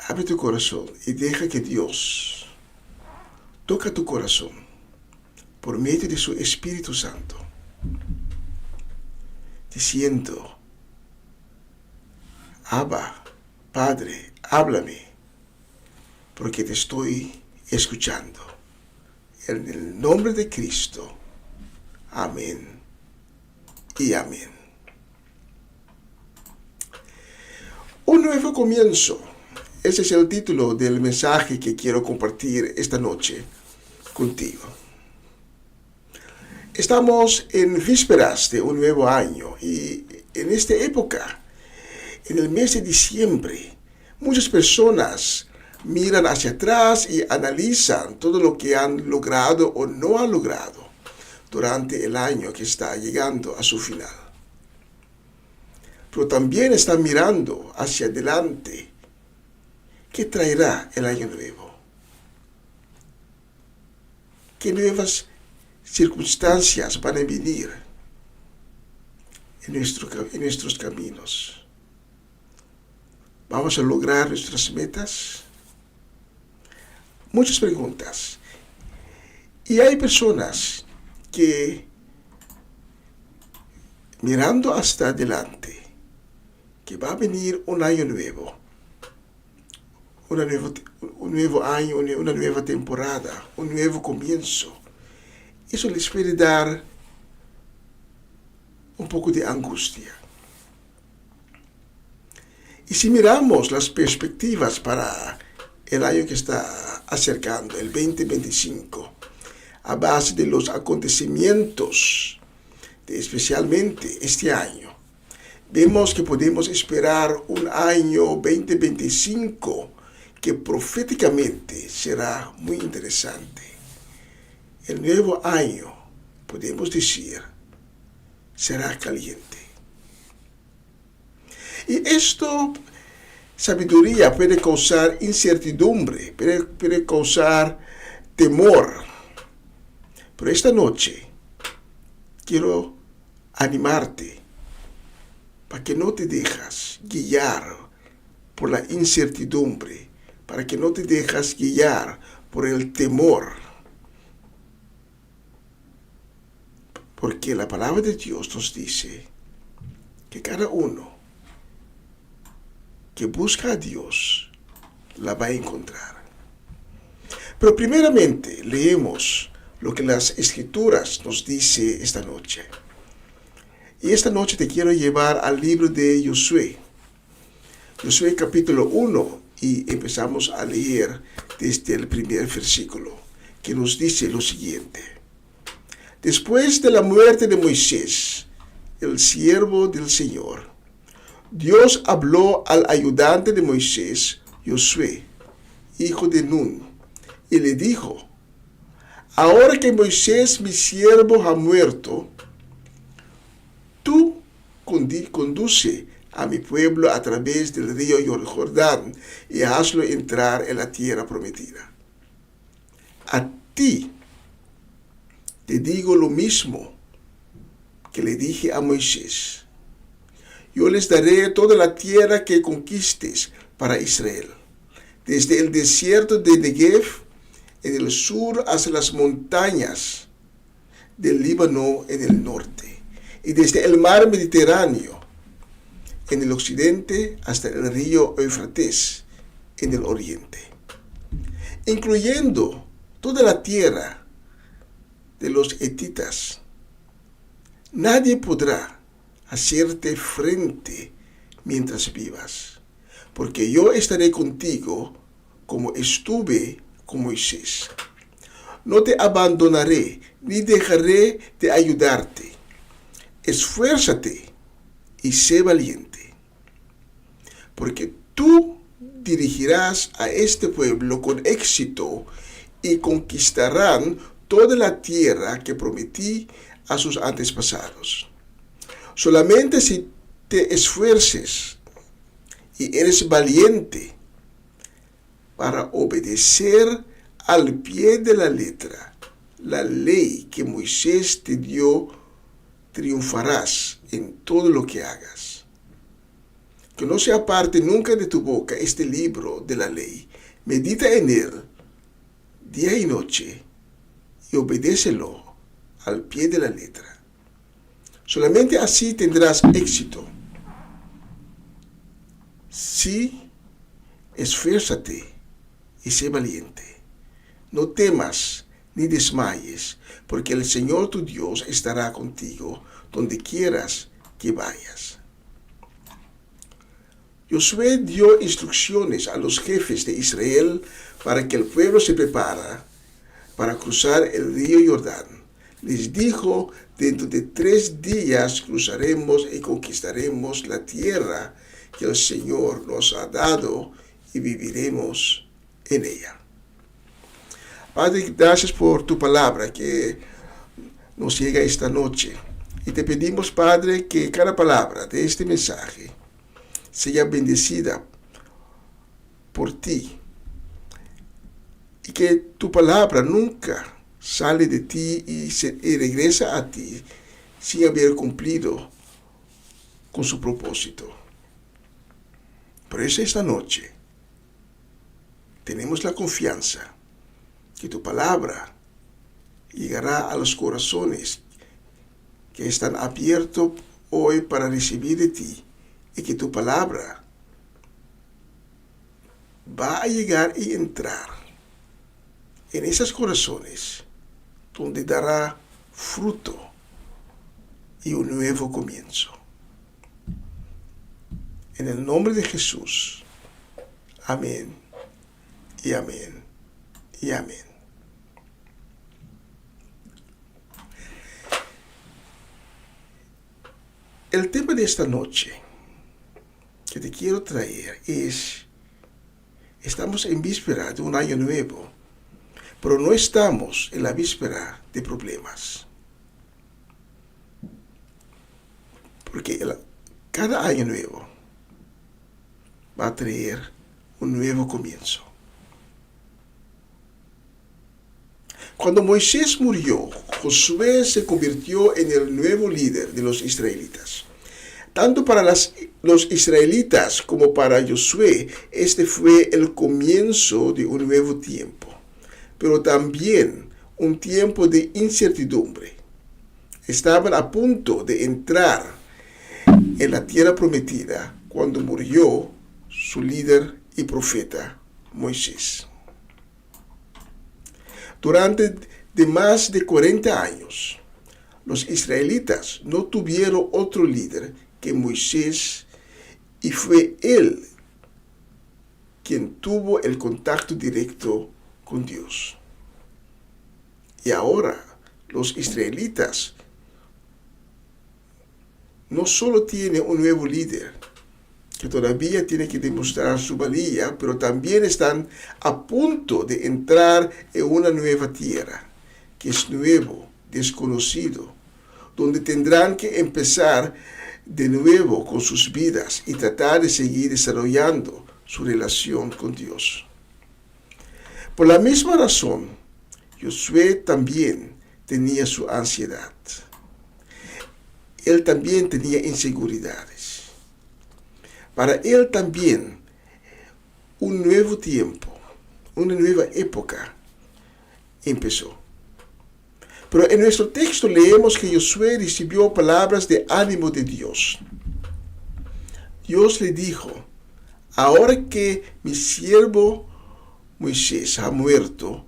Abre tu corazón y deja que Dios toque tu corazón por medio de su Espíritu Santo, diciendo: Abba, Padre, háblame, porque te estoy escuchando. En el nombre de Cristo. Amén y amén. Un nuevo comienzo. Ese es el título del mensaje que quiero compartir esta noche contigo. Estamos en vísperas de un nuevo año y en esta época, en el mes de diciembre, muchas personas miran hacia atrás y analizan todo lo que han logrado o no han logrado durante el año que está llegando a su final. Pero también están mirando hacia adelante. ¿Qué traerá el año nuevo? ¿Qué nuevas circunstancias van a venir en nuestros caminos? ¿Vamos a lograr nuestras metas? Muchas preguntas. Y hay personas que, mirando hasta adelante, que va a venir un año nuevo, un nuevo año, una nueva temporada, un nuevo comienzo. Eso les puede dar un poco de angustia. Y si miramos las perspectivas para el año que está acercando, el 2025, a base de los acontecimientos de especialmente este año, vemos que podemos esperar un año 2025 que proféticamente será muy interesante. El nuevo año, podemos decir, será caliente. Y esto, sabiduría, puede causar incertidumbre, puede causar temor. Pero esta noche quiero animarte para que no te dejes guiar por la incertidumbre, para que no te dejes guiar por el temor. Porque la palabra de Dios nos dice que cada uno que busca a Dios la va a encontrar. Pero primeramente leemos lo que las Escrituras nos dice esta noche. Y esta noche te quiero llevar al libro de Josué. Josué capítulo 1 y empezamos a leer desde el primer versículo, que nos dice lo siguiente. Después de la muerte de Moisés, el siervo del Señor, Dios habló al ayudante de Moisés, Josué, hijo de Nun, y le dijo: ahora que Moisés, mi siervo, ha muerto, tú conduce a mi pueblo a través del río Jordán y hazlo entrar en la tierra prometida. A ti te digo lo mismo que le dije a Moisés. Yo les daré toda la tierra que conquistes para Israel, desde el desierto de Negev en el sur hasta las montañas del Líbano en el norte, y desde el mar Mediterráneo en el occidente hasta el río Éufrates en el oriente, incluyendo toda la tierra de los hetitas. Nadie podrá hacerte frente mientras vivas, porque yo estaré contigo como estuve con Moisés. No te abandonaré ni dejaré de ayudarte. Esfuérzate y sé valiente, porque tú dirigirás a este pueblo con éxito y conquistarán toda la tierra que prometí a sus antepasados. Solamente si te esfuerces y eres valiente para obedecer al pie de la letra la ley que Moisés te dio, triunfarás en todo lo que hagas. Que no se aparte nunca de tu boca este libro de la ley. Medita en él día y noche y obedécelo al pie de la letra. Solamente así tendrás éxito. Sí, esfuérzate y sé valiente. No temas ni desmayes, porque el Señor tu Dios estará contigo donde quieras que vayas. Josué dio instrucciones a los jefes de Israel para que el pueblo se prepara para cruzar el río Jordán. Les dijo: dentro de 3 días cruzaremos y conquistaremos la tierra que el Señor nos ha dado y viviremos en ella. Padre, gracias por tu palabra que nos llega esta noche. Y te pedimos, Padre, que cada palabra de este mensaje sea bendecida por ti. Y que tu palabra nunca sale de ti y regresa a ti sin haber cumplido con su propósito. Por eso esta noche tenemos la confianza que tu palabra llegará a los corazones que están abiertos hoy para recibir de ti, y que tu palabra va a llegar y entrar en esos corazones donde dará fruto y un nuevo comienzo. En el nombre de Jesús. Amén y amén y amén. El tema de esta noche que te quiero traer es: estamos en víspera de un año nuevo, pero no estamos en la víspera de problemas. Porque cada año nuevo va a traer un nuevo comienzo. Cuando Moisés murió, Josué se convirtió en el nuevo líder de los israelitas. Tanto para los israelitas como para Josué, este fue el comienzo de un nuevo tiempo, pero también un tiempo de incertidumbre. Estaban a punto de entrar en la tierra prometida cuando murió su líder y profeta Moisés. Durante más de 40 años, los israelitas no tuvieron otro líder que Moisés, y fue él quien tuvo el contacto directo con Dios. Y ahora los israelitas no solo tienen un nuevo líder, que todavía tienen que demostrar su valía, pero también están a punto de entrar en una nueva tierra, que es nuevo, desconocido, donde tendrán que empezar de nuevo con sus vidas y tratar de seguir desarrollando su relación con Dios. Por la misma razón, Josué también tenía su ansiedad. Él también tenía inseguridades. Para él también, un nuevo tiempo, una nueva época empezó. Pero en nuestro texto leemos que Josué recibió palabras de ánimo de Dios. Dios le dijo: ahora que mi siervo Moisés ha muerto,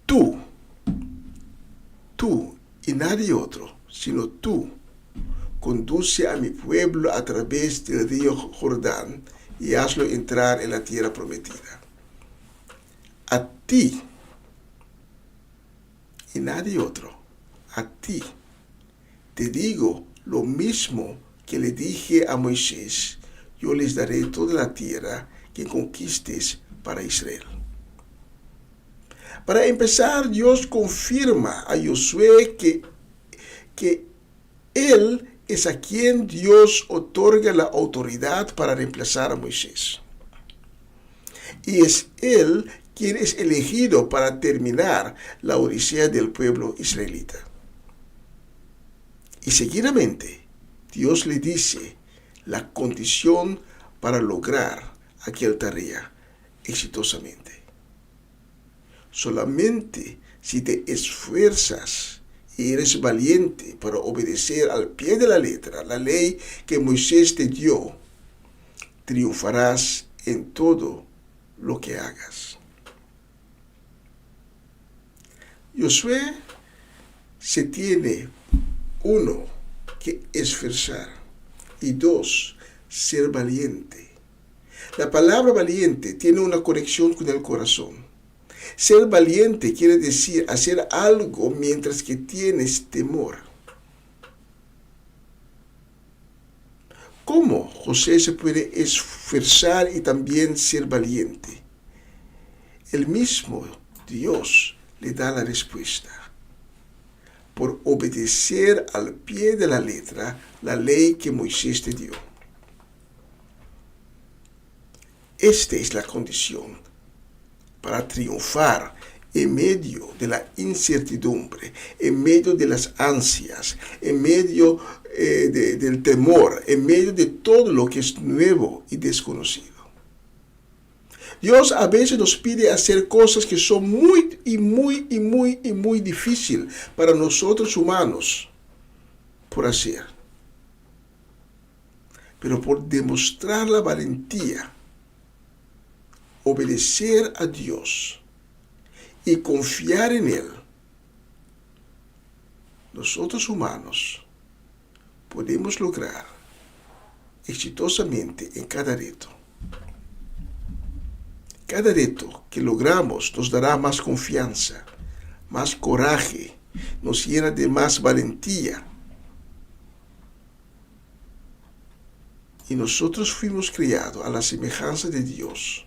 tú y nadie otro, sino tú, conduce a mi pueblo a través del río Jordán y hazlo entrar en la tierra prometida. A ti y nadie otro, a ti te digo lo mismo que le dije a Moisés: yo les daré toda la tierra que conquistes para Israel. Para empezar, Dios confirma a Josué que él es a quien Dios otorga la autoridad para reemplazar a Moisés. Y es él quien es elegido para terminar la odisea del pueblo israelita. Y seguidamente, Dios le dice la condición para lograr aquella tarea exitosamente. Solamente si te esfuerzas y eres valiente para obedecer al pie de la letra la ley que Moisés te dio, triunfarás en todo lo que hagas. Josué se tiene, 1, que esforzar, y 2, ser valiente. La palabra valiente tiene una conexión con el corazón. Ser valiente quiere decir hacer algo mientras que tienes temor. ¿Cómo José se puede esforzar y también ser valiente? El mismo Dios le da la respuesta. Por obedecer al pie de la letra la ley que Moisés te dio. Esta es la condición para triunfar en medio de la incertidumbre, en medio de las ansias, en medio del temor, en medio de todo lo que es nuevo y desconocido. Dios a veces nos pide hacer cosas que son muy difíciles para nosotros humanos por hacer. Pero por demostrar la valentía, obedecer a Dios y confiar en Él, nosotros humanos podemos lograr exitosamente en cada reto. Cada reto que logramos nos dará más confianza, más coraje, nos llena de más valentía. Y nosotros fuimos creados a la semejanza de Dios.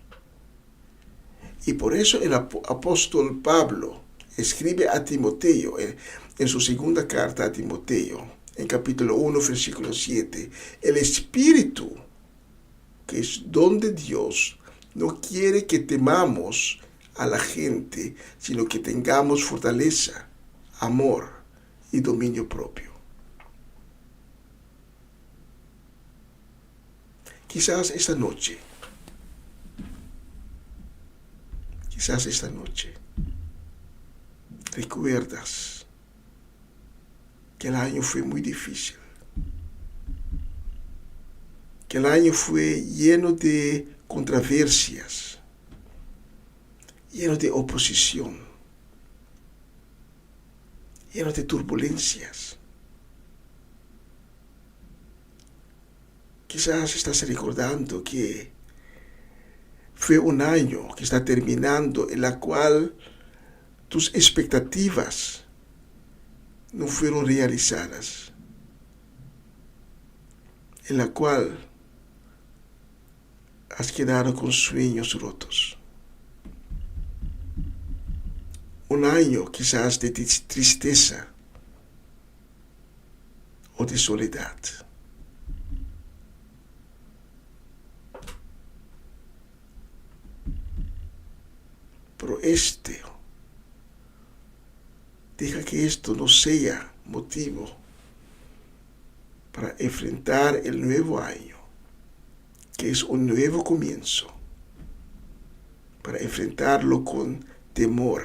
Y por eso el apóstol Pablo escribe a Timoteo en su segunda carta a Timoteo, en capítulo 1, versículo 7, el Espíritu, que es don de Dios, no quiere que temamos a la gente, sino que tengamos fortaleza, amor y dominio propio. Quizás esta noche, recuerdas que el año fue muy difícil, que el año fue lleno de controversias, lleno de oposición, lleno de turbulencias. Quizás estás recordando que fue un año que está terminando en la cual tus expectativas no fueron realizadas, en la cual has quedado con sueños rotos. Un año quizás de tristeza o de soledad. Pero deja que esto no sea motivo para enfrentar el nuevo año, que es un nuevo comienzo, para enfrentarlo con temor.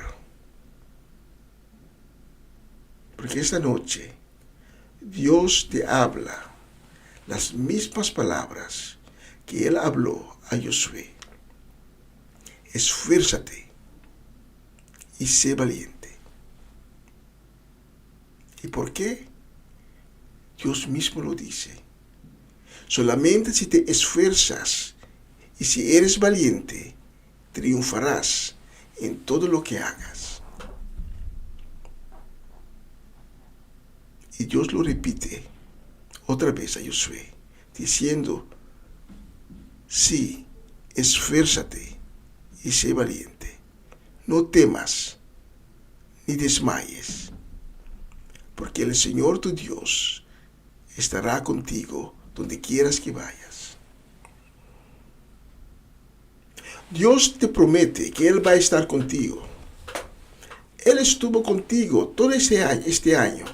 Porque esta noche Dios te habla las mismas palabras que Él habló a Josué. Esfuérzate y sé valiente. ¿Y por qué? Dios mismo lo dice. Solamente si te esfuerzas y si eres valiente, triunfarás en todo lo que hagas. Y Dios lo repite otra vez a Josué, diciendo, sí, esfuérzate y sé valiente. No temas ni desmayes, porque el Señor tu Dios estará contigo donde quieras que vayas. Dios te promete que Él va a estar contigo. Él estuvo contigo todo este año.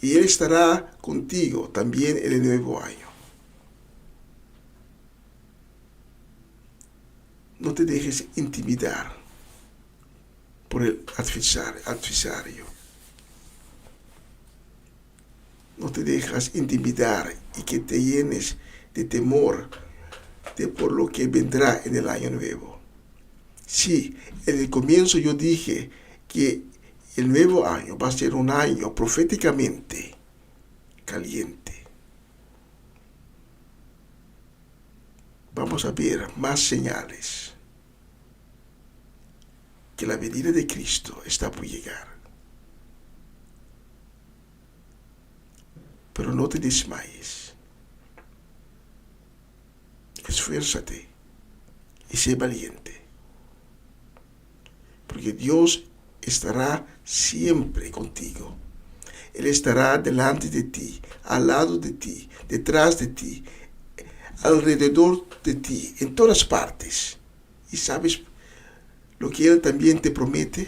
Y Él estará contigo también en el nuevo año. No te dejes intimidar por el adversario. No te dejas intimidar y que te llenes de temor por lo que vendrá en el año nuevo. Sí, en el comienzo yo dije que el nuevo año va a ser un año proféticamente caliente. Vamos a ver más señales que la venida de Cristo está por llegar. Pero no te desmayes. Esfuérzate y sé valiente. Porque Dios estará siempre contigo. Él estará delante de ti, al lado de ti, detrás de ti, alrededor de ti, en todas partes. ¿Y sabes lo que Él también te promete?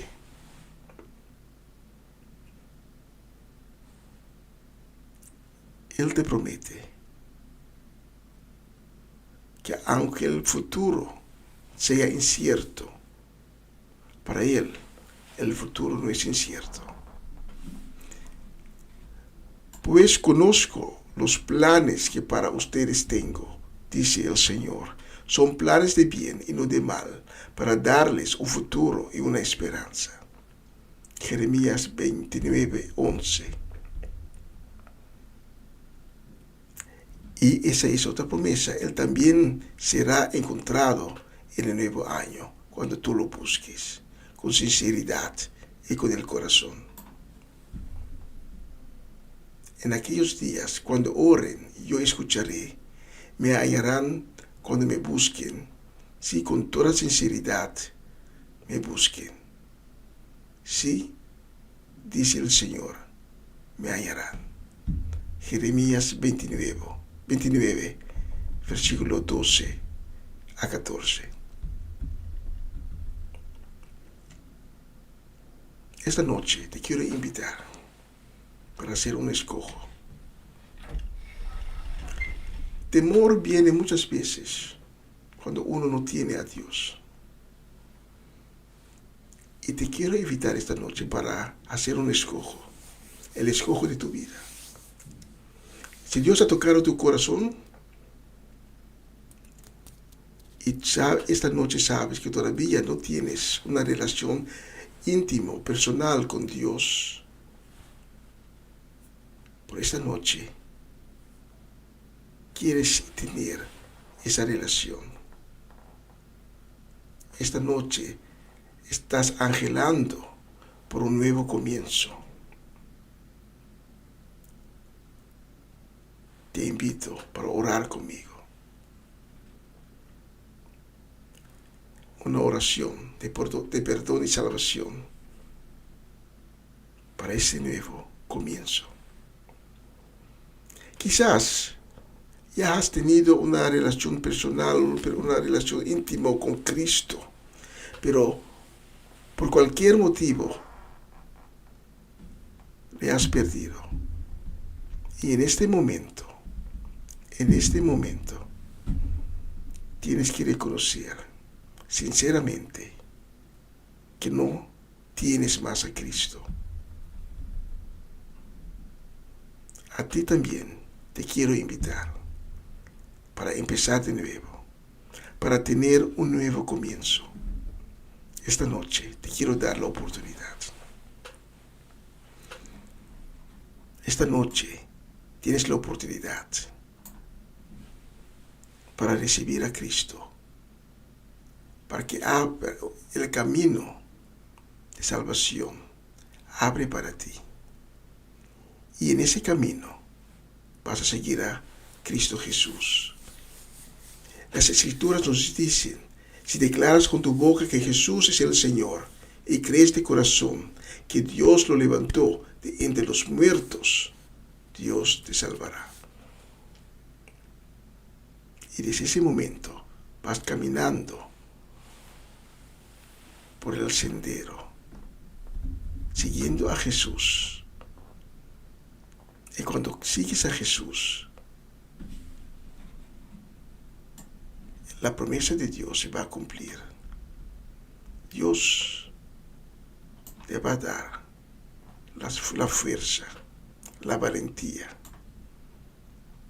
Él te promete que aunque el futuro sea incierto, para Él el futuro no es incierto. Pues conozco los planes que para ustedes tengo, dice el Señor. Son planes de bien y no de mal, para darles un futuro y una esperanza. Jeremías 29:11. Y esa es otra promesa. Él también será encontrado en el nuevo año, cuando tú lo busques, con sinceridad y con el corazón. En aquellos días, cuando oren, yo escucharé. Me hallarán cuando me busquen, si con toda sinceridad me busquen. Sí, dice el Señor, me hallarán. Jeremías 29, versículo 12 a 14. Esta noche te quiero invitar para hacer un escojo. Temor viene muchas veces cuando uno no tiene a Dios. Y te quiero invitar esta noche para hacer un escojo, el escojo de tu vida. Si Dios ha tocado tu corazón y esta noche sabes que todavía no tienes una relación íntimo, personal con Dios, por esta noche quieres tener esa relación. Esta noche estás anhelando por un nuevo comienzo. Te invito para orar conmigo. una oración de perdón y salvación para ese nuevo comienzo. Quizás ya has tenido una relación personal, una relación íntima con Cristo, pero por cualquier motivo le has perdido. Y en este momento, tienes que reconocer sinceramente que no tienes más a Cristo. A ti también te quiero invitar para empezar de nuevo, para tener un nuevo comienzo. Esta noche te quiero dar la oportunidad. Esta noche tienes la oportunidad para recibir a Cristo, para que abra el camino de salvación, abre para ti. Y en ese camino vas a seguir a Cristo Jesús. Las Escrituras nos dicen, si declaras con tu boca que Jesús es el Señor y crees de corazón que Dios lo levantó de entre los muertos, Dios te salvará. Y desde ese momento vas caminando por el sendero, siguiendo a Jesús. Y cuando sigues a Jesús, la promesa de Dios se va a cumplir. Dios te va a dar la fuerza, la valentía,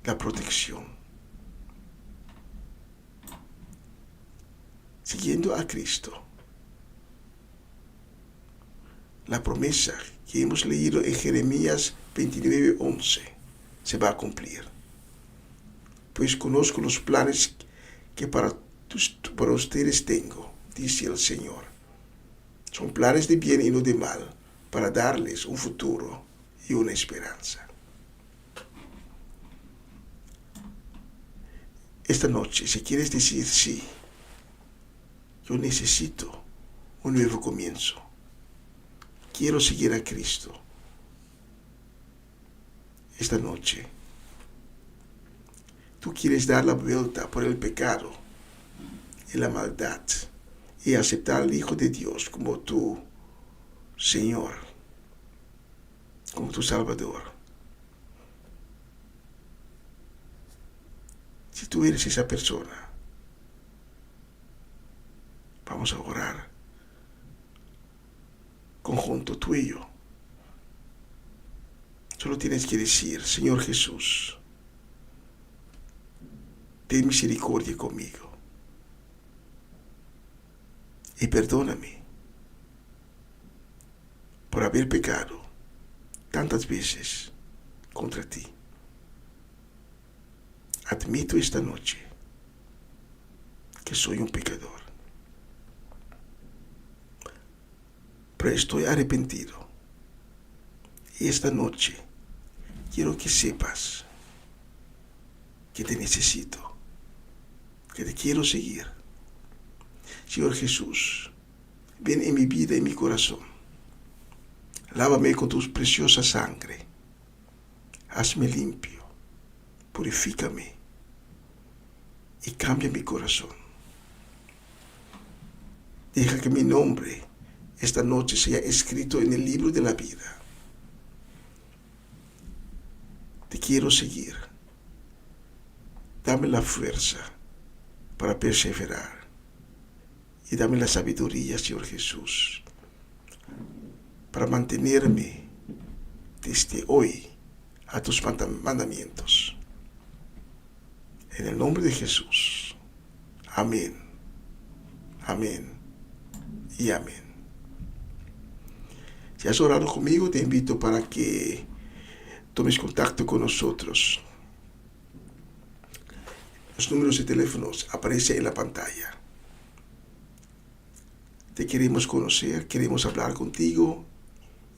la protección. Siguiendo a Cristo, la promesa que hemos leído en Jeremías 29:11 se va a cumplir. Pues conozco los planes que para ustedes tengo, dice el Señor. Son planes de bien y no de mal, para darles un futuro y una esperanza. Esta noche, si quieres decir sí, yo necesito un nuevo comienzo. Quiero seguir a Cristo. Esta noche, tú quieres dar la vuelta por el pecado y la maldad y aceptar al Hijo de Dios como tu Señor, como tu Salvador. Si tú eres esa persona, vamos a orar conjunto tú y yo. Solo tienes que decir, Señor Jesús, ten misericordia conmigo y perdóname por haber pecado tantas veces contra ti. Admito esta noche que soy un pecador, pero estoy arrepentido. Y esta noche quiero que sepas que te necesito, que te quiero seguir. Señor Jesús, ven en mi vida y en mi corazón. Lávame con tu preciosa sangre. Hazme limpio, purifícame y cambia mi corazón. Deja que mi nombre esta noche sea escrito en el libro de la vida. Te quiero seguir. Dame la fuerza para perseverar y dame la sabiduría, Señor Jesús, para mantenerme desde hoy a tus mandamientos. En el nombre de Jesús. Amén. Amén y amén. Si has orado conmigo, te invito para que tomes contacto con nosotros. Los números de teléfonos aparecen en la pantalla. Te queremos conocer, queremos hablar contigo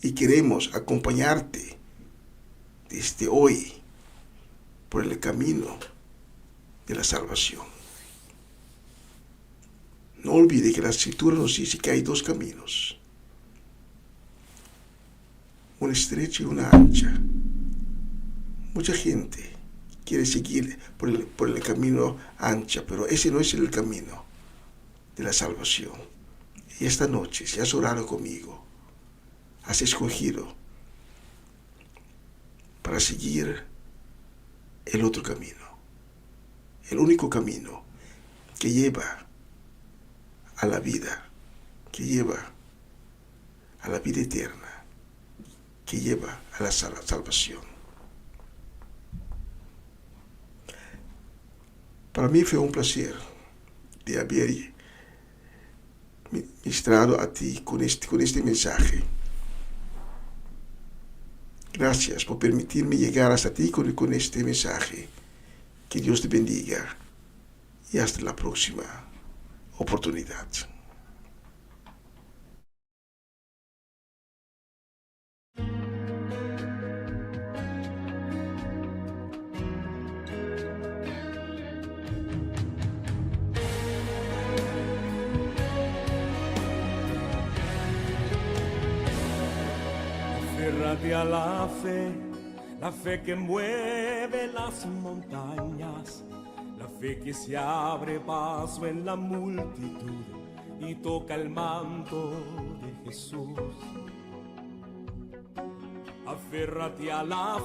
y queremos acompañarte desde hoy por el camino de la salvación. No olvide que la Escritura nos dice que hay dos caminos, una estrecha y una ancha. Mucha gente quiere seguir por el camino ancha, pero ese no es el camino de la salvación. Y esta noche, si has orado conmigo, has escogido para seguir el otro camino, el único camino que lleva a la vida, que lleva a la vida eterna, que lleva a la salvación. Para mí fue un placer de haber ministrado a ti con este mensaje. Gracias por permitirme llegar hasta ti con este mensaje. Que Dios te bendiga y hasta la próxima oportunidad. Aférrate a la fe que mueve las montañas, la fe que se abre paso en la multitud y toca el manto de Jesús. Aférrate a la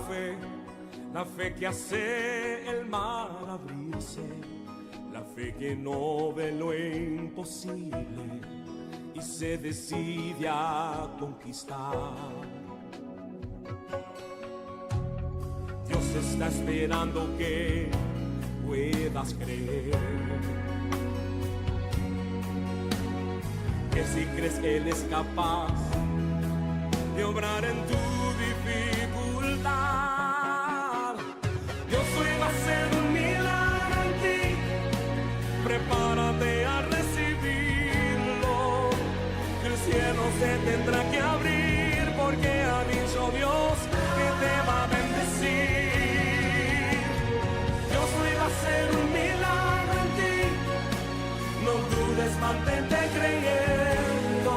fe que hace el mar abrirse, la fe que no ve lo imposible y se decide a conquistar. Dios está esperando que puedas creer, que si crees que Él es capaz de obrar en tu dificultad, Dios hoy va a hacer un milagro en ti. Prepárate a recibirlo, que el cielo se tendrá que abrir, porque ha dicho Dios que te va a bendecir. Dios hoy va a hacer un milagro en ti, no dudes, mantente creyendo,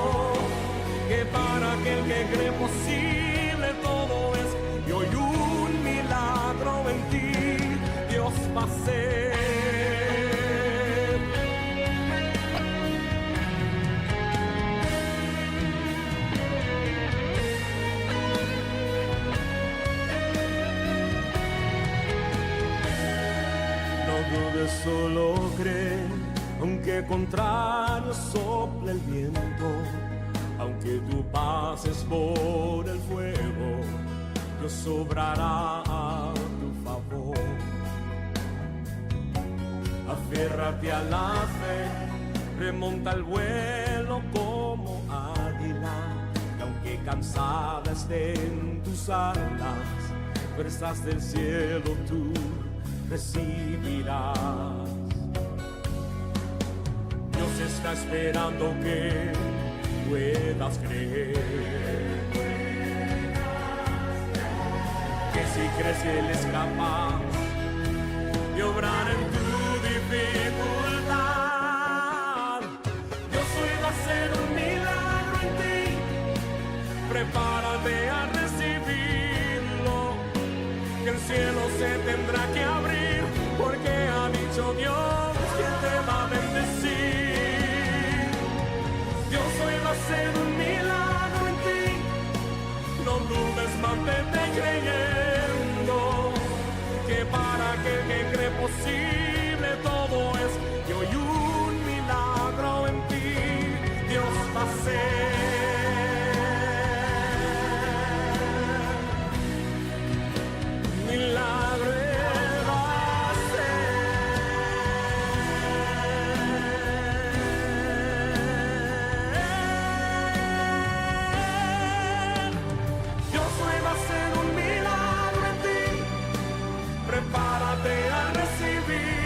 que para aquel que cree posible todo es, y hoy un milagro en ti Dios va a hacer. Solo cree, aunque contrario sople el viento, aunque tú pases por el fuego, Dios obrará a tu favor. Aférrate a la fe, remonta el vuelo como águila, y aunque cansada estén tus alas, fuerzas del cielo tú recibirás. Dios está esperando que puedas creer, que si crees que Él es capaz de obrar en tu dificultad, Dios hoy va a hacer un milagro en ti. Prepárate a recibirlo, que el cielo se tendrá que abrir, porque ha dicho Dios que te va a bendecir. Dios hoy va a hacer un milagro en ti, no dudes, mantente creyendo, que para aquel que cree posible todo es, y hoy un milagro en ti Dios va a hacer. Prepárate a recibir.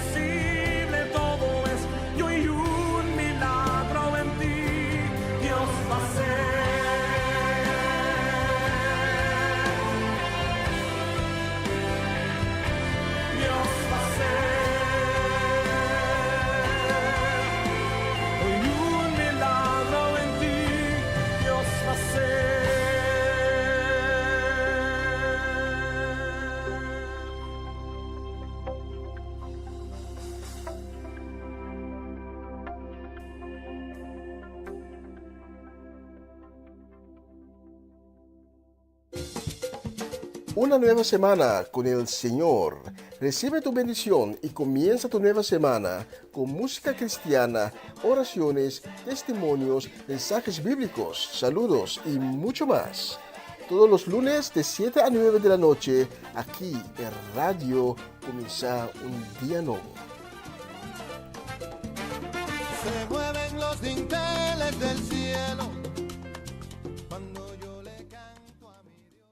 imposible todo es, y hoy un milagro en ti Dios va a hacer. Dios va a hacer. Hoy un milagro en ti Dios va a hacer. Una nueva semana con el Señor. Recibe tu bendición y comienza tu nueva semana con música cristiana, oraciones, testimonios, mensajes bíblicos, saludos y mucho más. Todos los lunes de 7 a 9 de la noche, aquí en Radio Comienza un Día Nuevo. Se mueven los dinteles del cielo cuando yo le canto a mi Dios.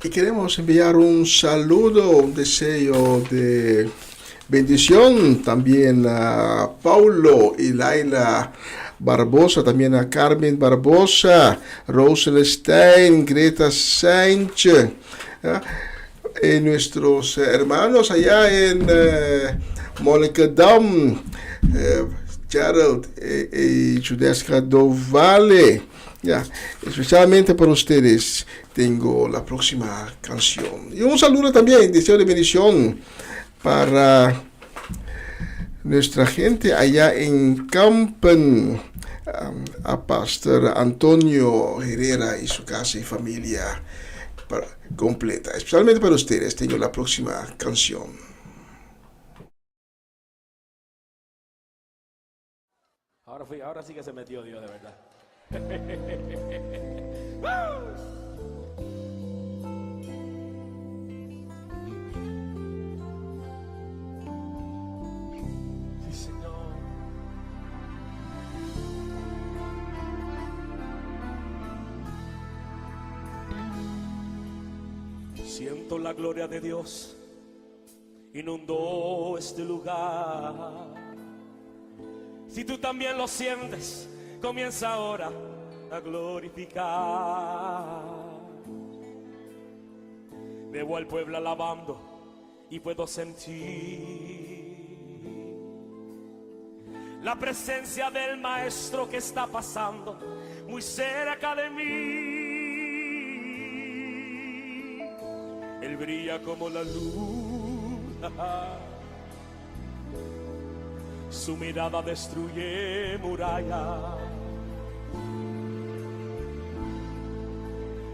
Y queremos enviar un saludo, un deseo de bendición también a Paulo y Laila Barbosa, también a Carmen Barbosa, Rosel Stein, Greta Sánchez, y nuestros hermanos allá en Monnikendam, Gerald y Judeska Dovale. Ya, especialmente para ustedes tengo la próxima canción. Y un saludo también, deseo de bendición para nuestra gente allá en Kampen, a Pastor Antonio Herrera y su casa y familia completa. Especialmente para ustedes tengo la próxima canción. Ahora sí que se metió Dios de verdad. Sí, Señor. Siento la gloria de Dios inundó este lugar. Si tú también lo sientes, comienza ahora a glorificar. Veo al pueblo alabando y puedo sentir la presencia del Maestro que está pasando muy cerca de mí. Él brilla como la luz, su mirada destruye murallas.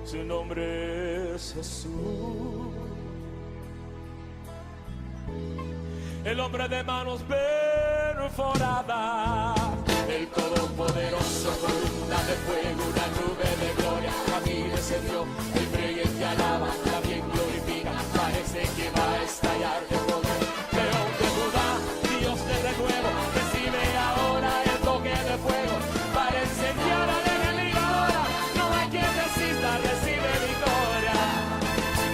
Su nombre es Jesús, el hombre de manos perforadas, el todopoderoso, columna de fuego, una nube de gloria. A mí descendió, el rey te alaba, también glorifica, parece que va a estallar de poder. León de Judá, Dios de renuevo, recibe ahora el toque de fuego para enseñar al enemigo ahora. No hay quien resista, recibe victoria.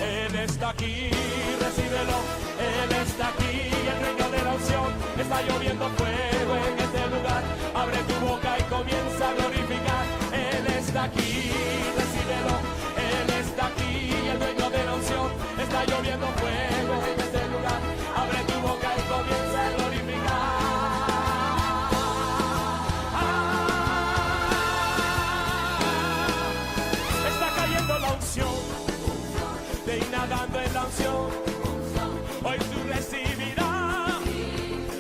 Él está aquí, recíbelo. Él está aquí, el reino de la unción. Está lloviendo fuego en este lugar. Abre tu boca y comienza a glorificar. Él está aquí, recíbelo. Él está aquí, el reino de la unción. Está lloviendo fuego en este lugar. Abre tu boca y comienza a glorificar. Está cayendo la unción, de ir nadando en la unción. Hoy tú recibirás,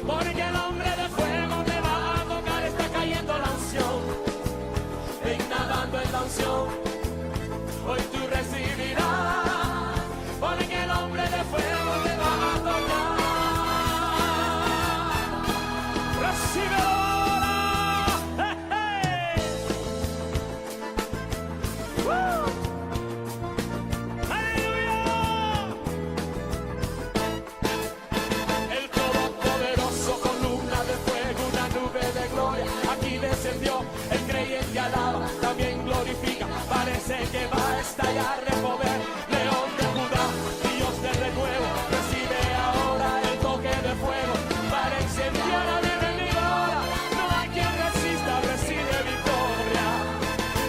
porque el hombre de fuego te va a tocar. Está cayendo la unción, de ir nadando en la unción. Hoy tú recibirás, porque el hombre de fuego te va a tocar. Recibe ahora. ¡Hey, hey! ¡Woo! ¡Aleluya! El todopoderoso, columna de fuego, una gloria, aquí descendió, el creyente alaba, también glorifica, parece que va a estallar de poder, León de Judá, Dios de renuevo, recibe ahora el toque de fuego, para incendiar a mi enemigo ahora, no hay quien resista, recibe victoria,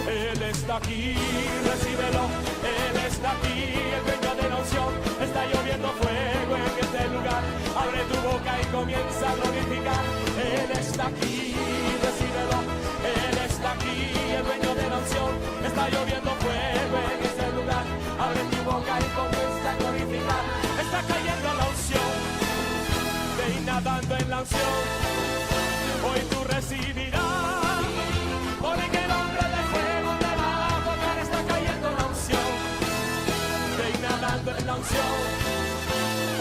Él está aquí, recíbelo, Él está aquí, el dueño de la unción, está lloviendo fuego en este lugar, abre tu boca y comienza a glorificar, Él está aquí, recíbelo, Él está aquí, el dueño de la unción, está lloviendo fuego en este lugar, abre tu boca y comienza a glorificar, está cayendo la unción, ve y nadando en la unción, hoy tú recibirás, porque el hombre de fuego te va a tocar, está cayendo la unción, ve y nadando en la unción,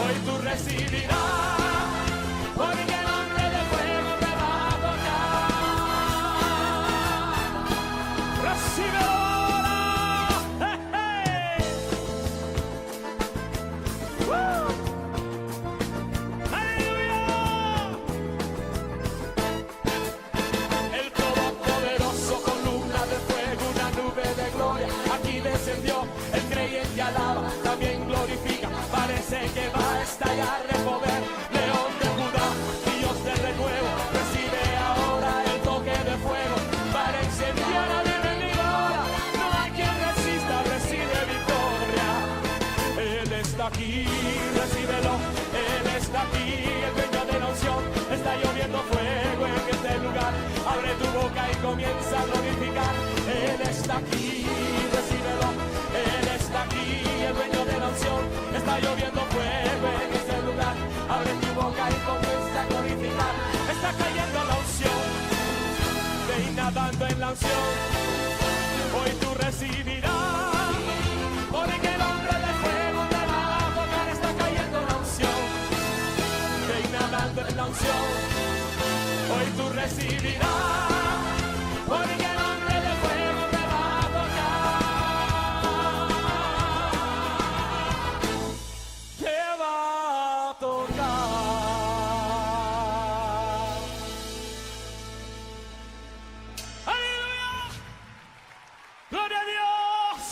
hoy tú recibirás, porque el hombre de fuego te va a tocar. Recibe ahora. ¡Hey, hey! ¡Woo! ¡Aleluya! El Todopoderoso, columna de fuego, una nube de gloria, aquí descendió, el creyente alaba, también glorifica, parece que va a estallar de poder, León de Judá, Dios de renuevo, recibe ahora el toque de fuego, para incendiar a mi enemigo ahora, no hay quien resista, recibe victoria, Él está aquí, recíbelo, Él está aquí, el dueño de la unción, está lloviendo fuego en este lugar, abre tu boca y comienza a glorificar, Él está aquí, recíbelo, Él está aquí, el dueño de la unción, está lloviendo fuego en este lugar, abre tu boca y comienza a glorificar, está cayendo la unción, ve y nadando en la unción, hoy tú recibirás, porque el hombre de fuego te va a tocar, está cayendo la unción, ve y nadando en la unción, hoy tú recibirás, porque el hombre de fuego te va a tocar, te va a tocar. ¡Aleluya! ¡Gloria a Dios!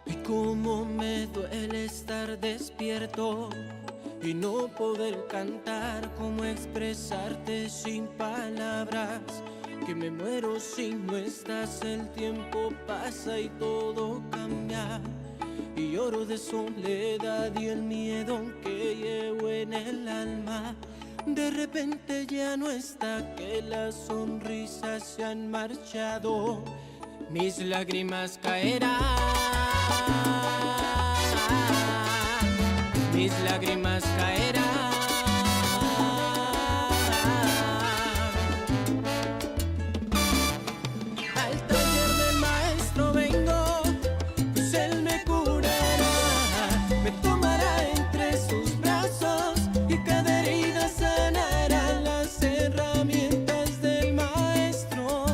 Y cómo me duele estar despierto y no poder cantar, cómo expresarte sin palabras, que me muero si no estás, el tiempo pasa y todo cambia, y lloro de soledad y el miedo que llevo en el alma, de repente ya no está, que las sonrisas se han marchado, mis lágrimas caerán, mis lágrimas caerán. Al taller del maestro vengo, pues él me curará, me tomará entre sus brazos y cada herida sanará, las herramientas del maestro,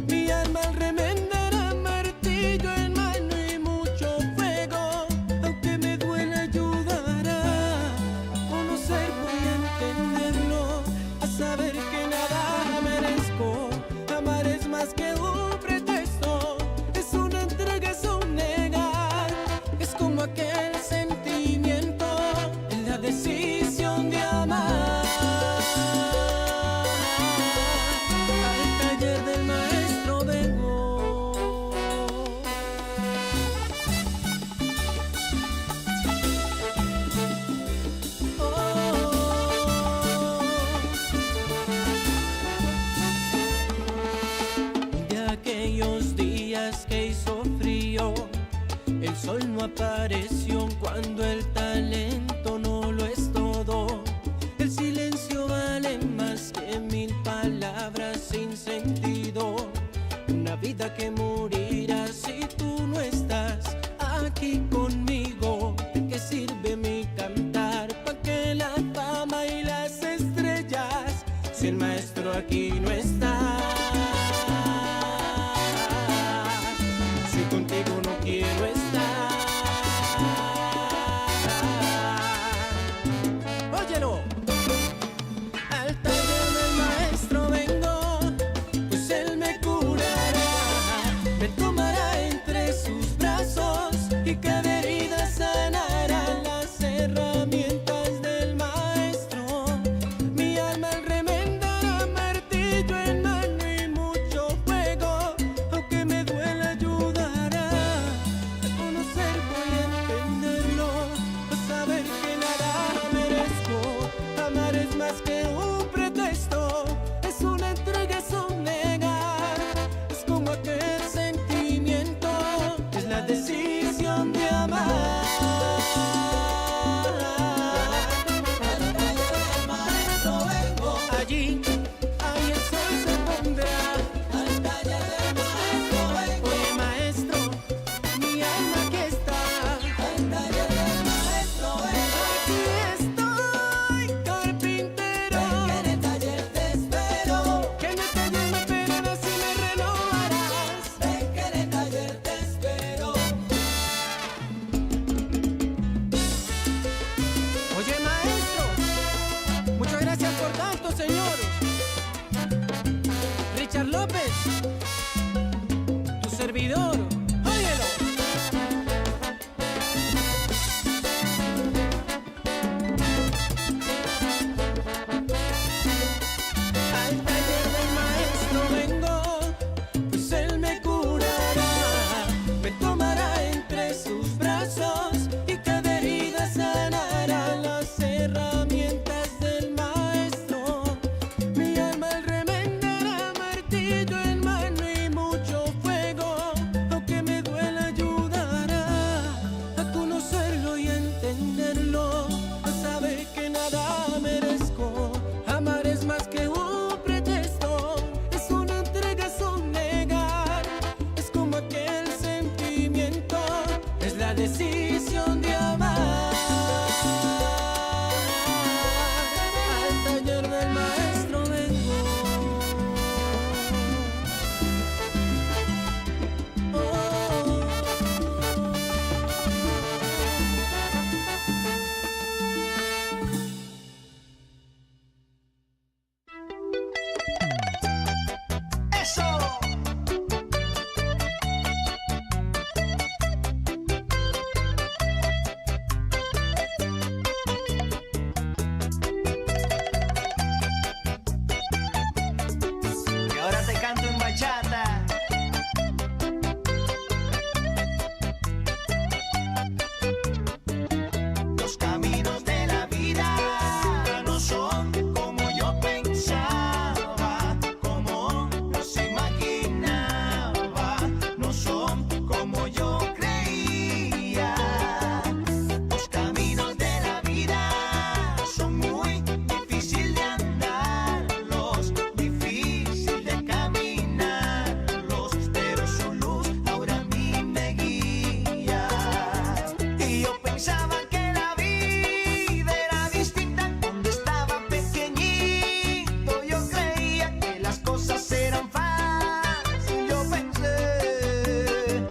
mi alma al remendará, martillo en mano y mucho fuego, aunque me duele ayudará a conocer, voy a entenderlo, a saber que nada merezco, amar es más que un pretexto, es una entrega, es un negar, es como aquel sentimiento, en la decisión de amar. Al taller del maestro vengo. De aquellos días que hizo frío, el sol no apareció, cuando el talento no lo es todo, el silencio vale más que 1000 palabras sin sentido, una vida que morirá si tú no estás aquí conmigo, ¿de qué sirve mi cantar? ¿Pa' qué la fama y las estrellas si el maestro aquí no está? Tu servidor, óyelo. Al taller del maestro vengo, pues él me curará, me tomará entre sus brazos y cada herida sanará. Las herramientas del maestro, mi alma él remendará, martillo en mano y mucho fuego, aunque me duela ayudará a conocerlo y a entenderlo, a saber que nada merezco. Amar es más que un pretexto, es una entrega, es un negar, es como aquel sentimiento, es la decisión de amar. Al taller del maestro vengo. ¡Eso! Y ahora te canto en bachata. Los caminos de la vida no son como yo pensaba, como los imaginaba, no son como yo creía. Los caminos de la vida son muy difíciles de andarlos, difícil de caminarlos, pero su luz ahora a mí me guía. Y yo pensaba que la vida era distinta cuando estaba pequeñito. Yo creía que las cosas eran fáciles, yo pensé.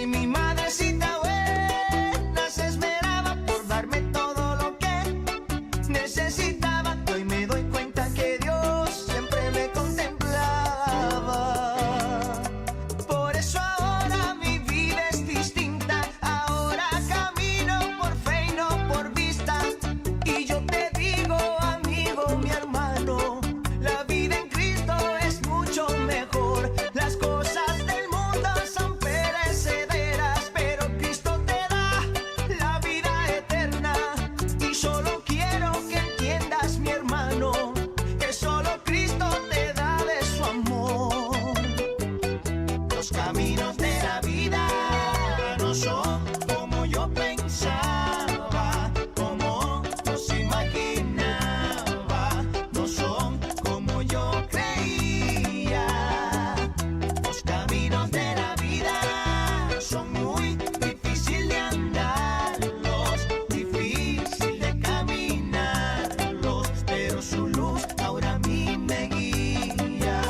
Y mi madrecita buena se esmeraba por darme todo lo que necesitaba. Y hoy me doy cuenta que Dios siempre me contemplaba. Por eso ahora mi vida es distinta. Ahora camino por fe y no por vista. Y yo te digo, amigo, mi hermano, la vida en Cristo es mucho mejor. Las cosas del mundo son perecederas, pero Cristo te da la vida eterna. Y solo quiero que entiendas, mi hermano, que solo Cristo te da de su amor. Los caminos de la vida no son como yo pensaba, como los imaginaba, no son como yo creía. Los caminos de la vida son muy difíciles de andarlos, difícil de caminarlos, pero su luz ahora a mí me guía.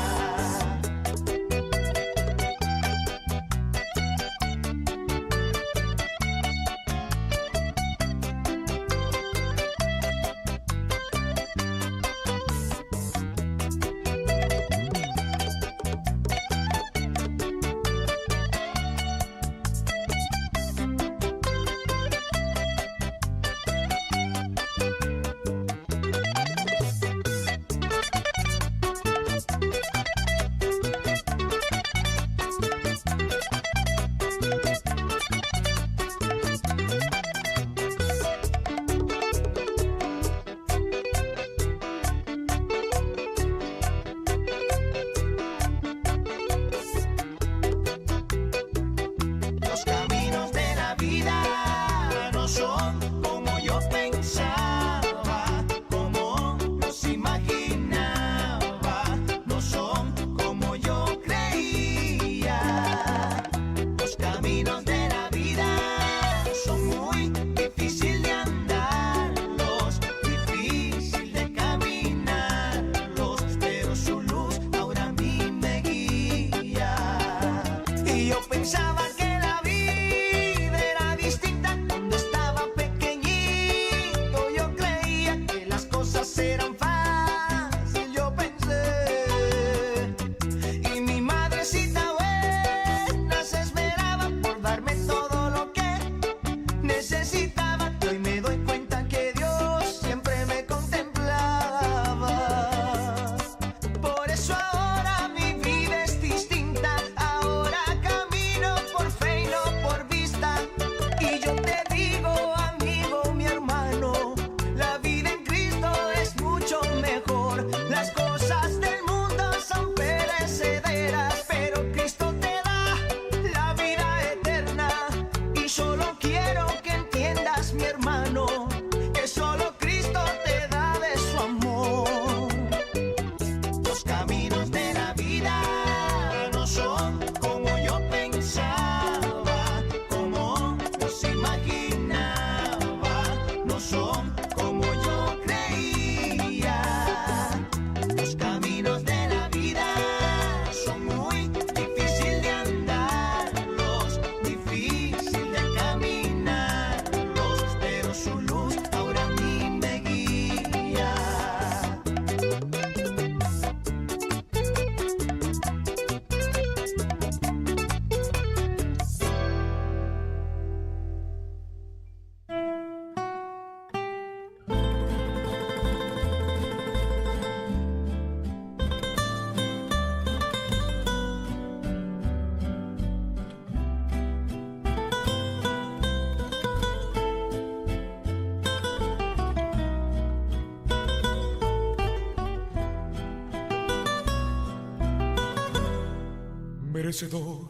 merecedor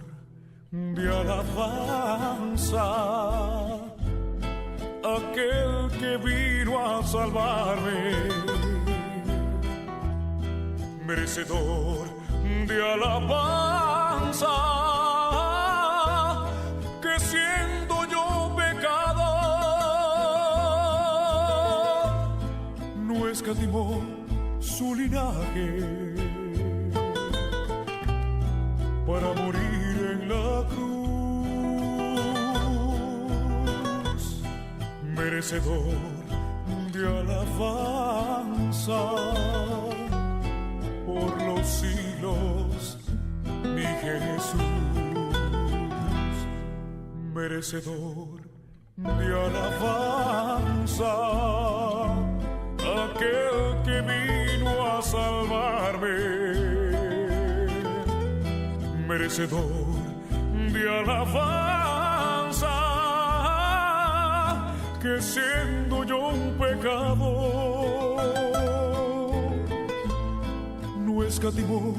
de alabanza, aquel que vino a salvarme, merecedor de alabanza, que siendo yo pecador, no escatimó su linaje para morir en la cruz, merecedor de alabanza por los siglos, mi Jesús, merecedor de alabanza, aquel que vino a salvarme, merecedor de alabanza, que siendo yo un pecador, no escatimó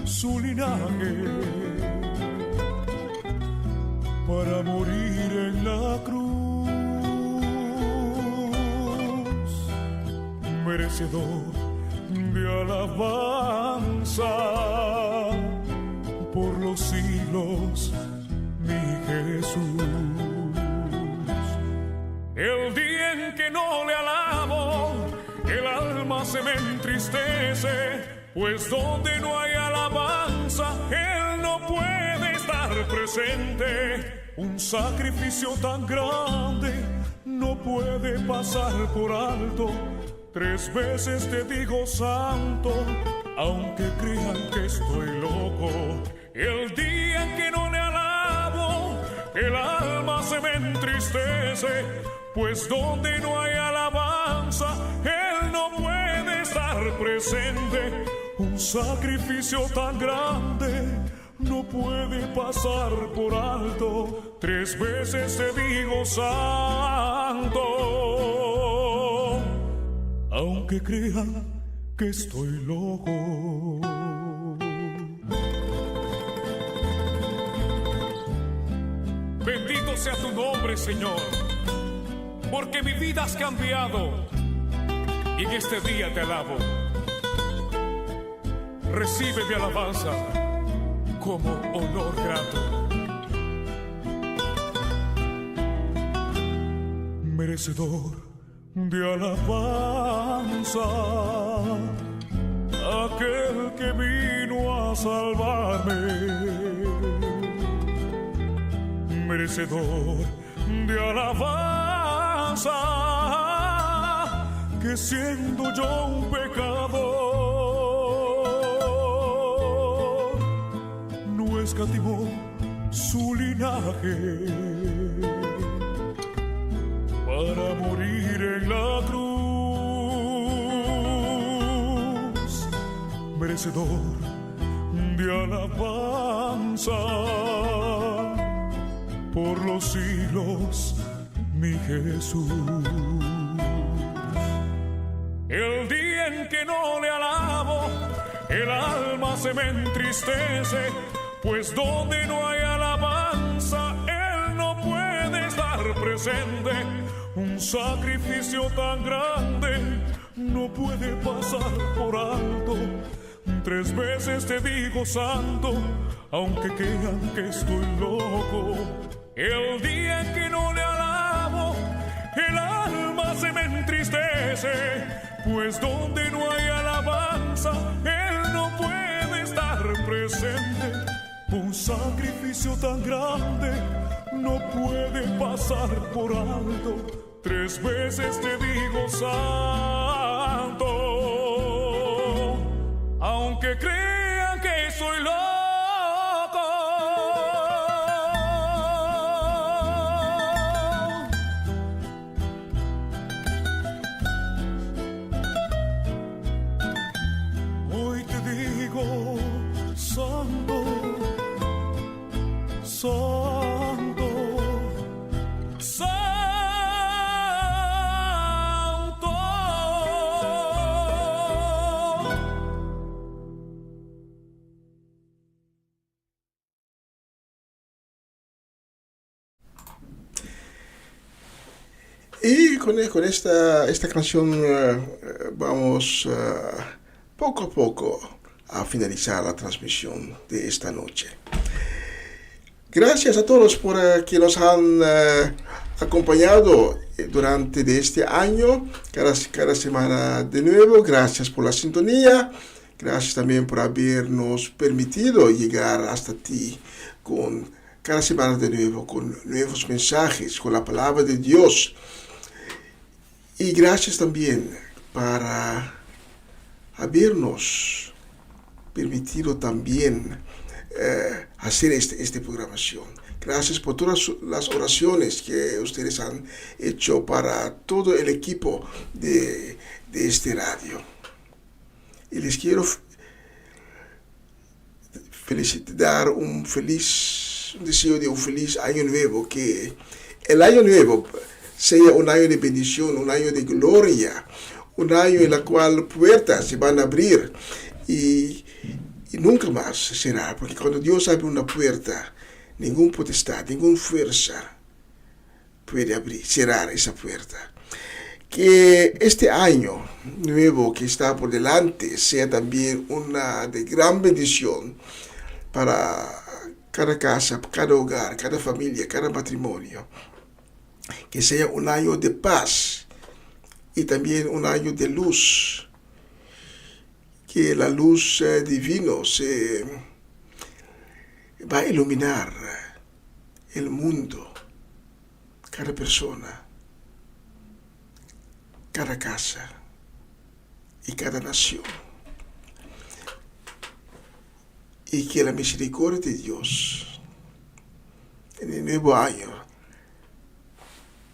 su linaje para morir en la cruz, merecedor de alabanza por los siglos, mi Jesús. El día en que no le alabo, el alma se me entristece, pues donde no hay alabanza, Él no puede estar presente. Un sacrificio tan grande no puede pasar por alto. 3 veces te digo santo, aunque crean que estoy loco. El día en que no le alabo, el alma se me entristece, pues donde no hay alabanza, Él no puede estar presente. Un sacrificio tan grande no puede pasar por alto. 3 veces te digo santo, aunque crean que estoy loco. Bendito sea tu nombre, Señor, porque mi vida has cambiado y en este día te alabo. Recibe mi alabanza como honor grato. Merecedor de alabanza, aquel que vino a salvarme, merecedor de alabanza, que siendo yo un pecador, no escatimó su linaje para morir en la cruz, merecedor de alabanza por los siglos, mi Jesús. El día en que no le alabo, el alma se me entristece, pues donde no hay alabanza, Él no puede estar presente. Un sacrificio tan grande no puede pasar por alto. 3 veces te digo santo, aunque crean que estoy loco. El día en que no le alabo, el alma se me entristece, pues donde no hay alabanza, Él no puede estar presente. Un sacrificio tan grande no puede pasar por alto. 3 veces te digo santo, aunque crean que soy loco. Hoy te digo santo, santo, santo. Y con esta canción vamos poco a poco a finalizar la transmisión de esta noche. Gracias a todos por que nos han acompañado durante este año, cada semana de nuevo. Gracias por la sintonía. Gracias también por habernos permitido llegar hasta ti con cada semana de nuevo, con nuevos mensajes, con la palabra de Dios. Y gracias también para habernos permitido también hacer esta programación. Gracias por todas las oraciones que ustedes han hecho para todo el equipo de este radio. Y les quiero dar un deseo de un feliz año nuevo, que el año nuevo sea un año de bendición, un año de gloria, un año en el cual puertas se van a abrir y nunca más será, porque cuando Dios abre una puerta, ningún potestad, ninguna fuerza puede cerrar esa puerta. Que este año nuevo que está por delante sea también una de gran bendición para cada casa, cada hogar, cada familia, cada matrimonio. Que sea un año de paz y también un año de luz. Que la luz divina se va a iluminar el mundo, cada persona, cada casa y cada nación. Y que la misericordia de Dios en el nuevo año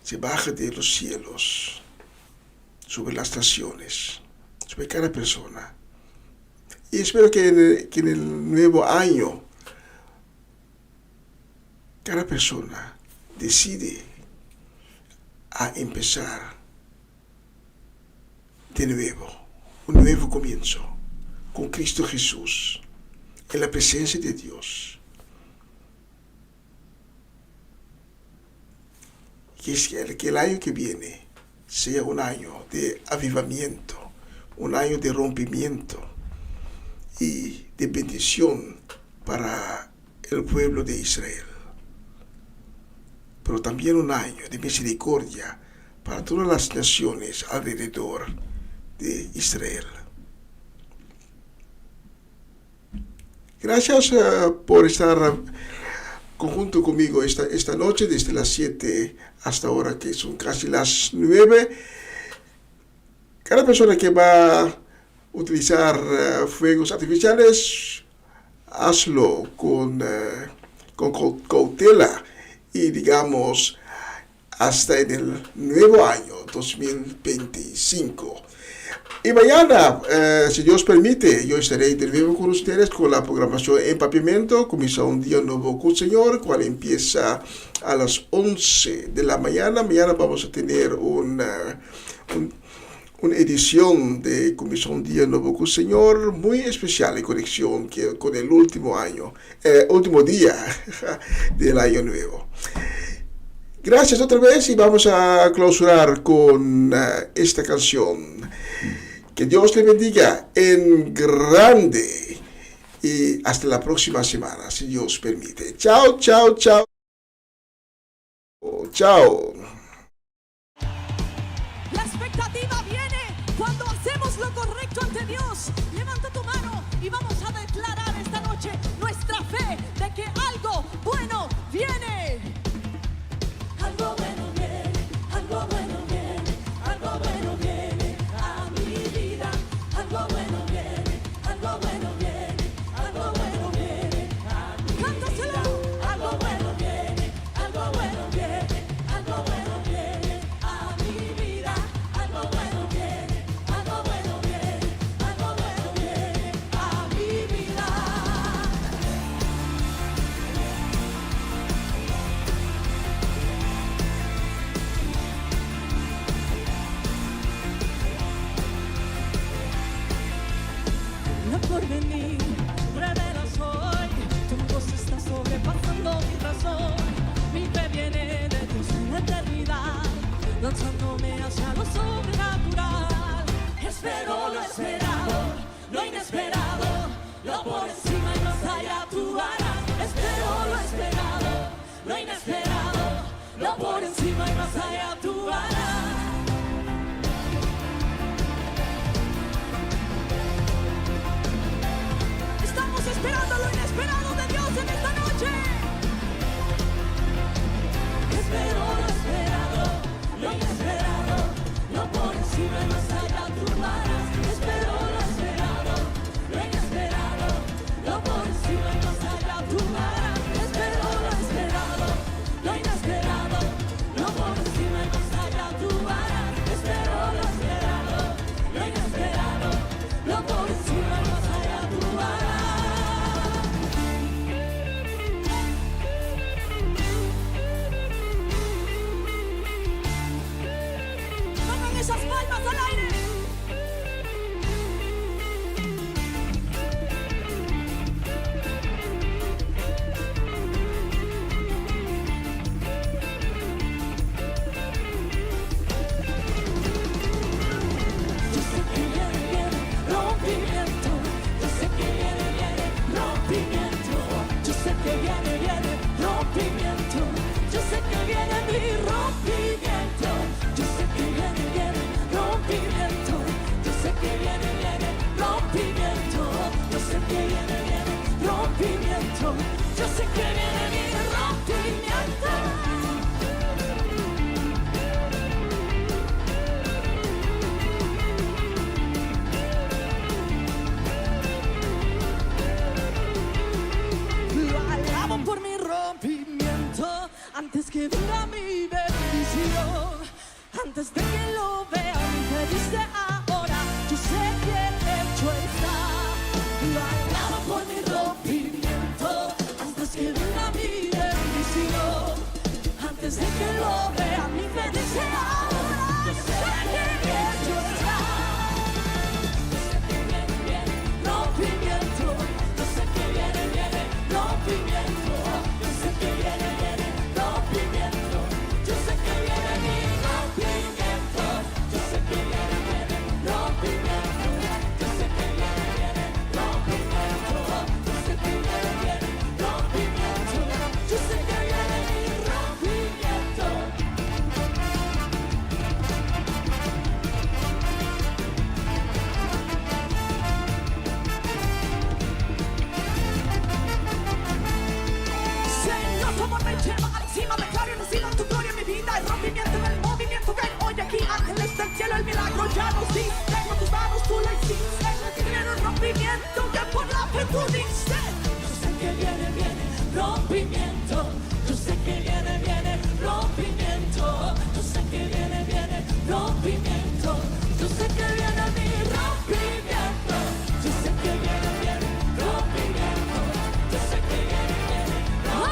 se baje de los cielos sobre las naciones, sobre cada persona. Y espero que en el nuevo año cada persona decide a empezar de nuevo, un nuevo comienzo con Cristo Jesús, en la presencia de Dios. Que el año que viene sea un año de avivamiento, un año de rompimiento y de bendición para el pueblo de Israel. Pero también un año de misericordia para todas las naciones alrededor de Israel. Gracias por estar conjunto conmigo esta noche, desde las 7 hasta ahora, que son casi las 9. Cada persona que va a utilizar fuegos artificiales, hazlo con cautela y digamos hasta en el nuevo año 2025. Y mañana, si Dios permite, yo estaré de nuevo con ustedes con la programación en Papiamento. Comienza un día nuevo con el Señor, cual empieza a las 11 de la mañana. Mañana vamos a tener una edición de Comienza un día nuevo con el Señor, muy especial en conexión con el último día del año nuevo. Gracias otra vez y vamos a clausurar con esta canción. Que Dios le bendiga en grande y hasta la próxima semana, si Dios permite. Chao, chao, chao. Chao. La expectativa viene cuando hacemos lo correcto ante Dios. Levanta tu mano y vamos a declarar esta noche nuestra fe de que algo bueno viene. Algo bueno viene, algo bueno viene, algo bueno viene a mi vida. Algo bueno viene, algo bueno viene, algo bueno viene a mi vida. Cántaselo. Algo bueno viene, algo bueno viene, algo bueno viene a mi vida. Algo bueno viene, algo bueno viene, algo bueno viene a mi vida. sobrenatural. Espero lo esperado, lo inesperado, lo por encima y más allá tú harás. Espero lo esperado, lo inesperado, lo por encima y más allá tú harás. Estamos esperando lo inesperado de Dios en esta noche. Espero lo esperado, lo inesperado, lo por encima y más allá tú harás. Espero lo esperado, lo inesperado, lo por encima y más allá tú harás. Espero lo esperado, lo inesperado, lo por encima y más allá tú harás. Espero lo esperado, lo inesperado, lo por encima y más allá tú harás. Pongan esas palmas al aire. Yo sé que viene rompimiento. Yo sé que viene rompimiento. Yo sé que viene rompimiento. Yo sé que viene mi rompimiento. Yo sé que viene rompimiento. Yo sé que viene rompimiento. Yo sé que viene rompimiento. Yo sé que viene mi rompimiento. Lo alabo por mi rompimiento, antes que venga mi bendición, antes de que lo vea mi feliz ahora, yo sé que hecho está. Lo alabo por mi rompimiento, antes que venga mi bendición, antes de que lo vea mi feliz ahora, yo sé que hecho está. Yo sé que viene rompimiento. Yo sé que viene rompimiento. Yo sé que viene rompimiento. Yo sé que viene mi rompimiento. Yo sé que viene rompimiento. Yo sé que viene rompimiento. Yo sé que viene rompimiento. Yo sé que viene mi rompimiento. Señor, tu amor me lleva a la cima, declaro y recibo tu gloria en mi vida. El rompimiento en el movimiento que hay hoy aquí. Ángeles del cielo, el milagro ya nos diste. Con tus manos tú lo hiciste. Viene un rompimiento que por la fe tú diste. Yo sé que viene rompimiento. Yo sé que viene rompimiento. Yo sé que viene rompimiento. Yo sé que viene mi rompimiento. Yo sé que viene rompimiento. Yo sé que viene rompimiento. Yo sé que viene rompimiento.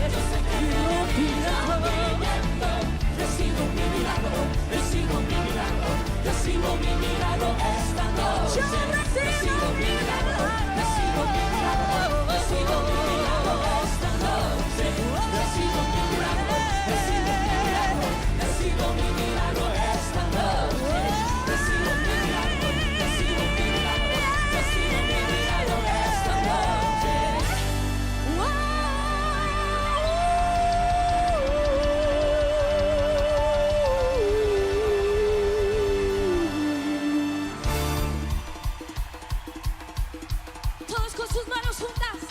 Yo sé que viene rompimiento. Recibo mi milagro, recibo mi milagro, recibo mi milagro esta noche. Recibo mi milagro, recibo mi milagro, recibo mi milagro esta noche. Recibo mi milagro, recibo mi milagro, recibo mi milagro esta noche. Recibo mi milagro, recibo mi milagro, recibo mi milagro esta noche. Todos con sus manos juntas.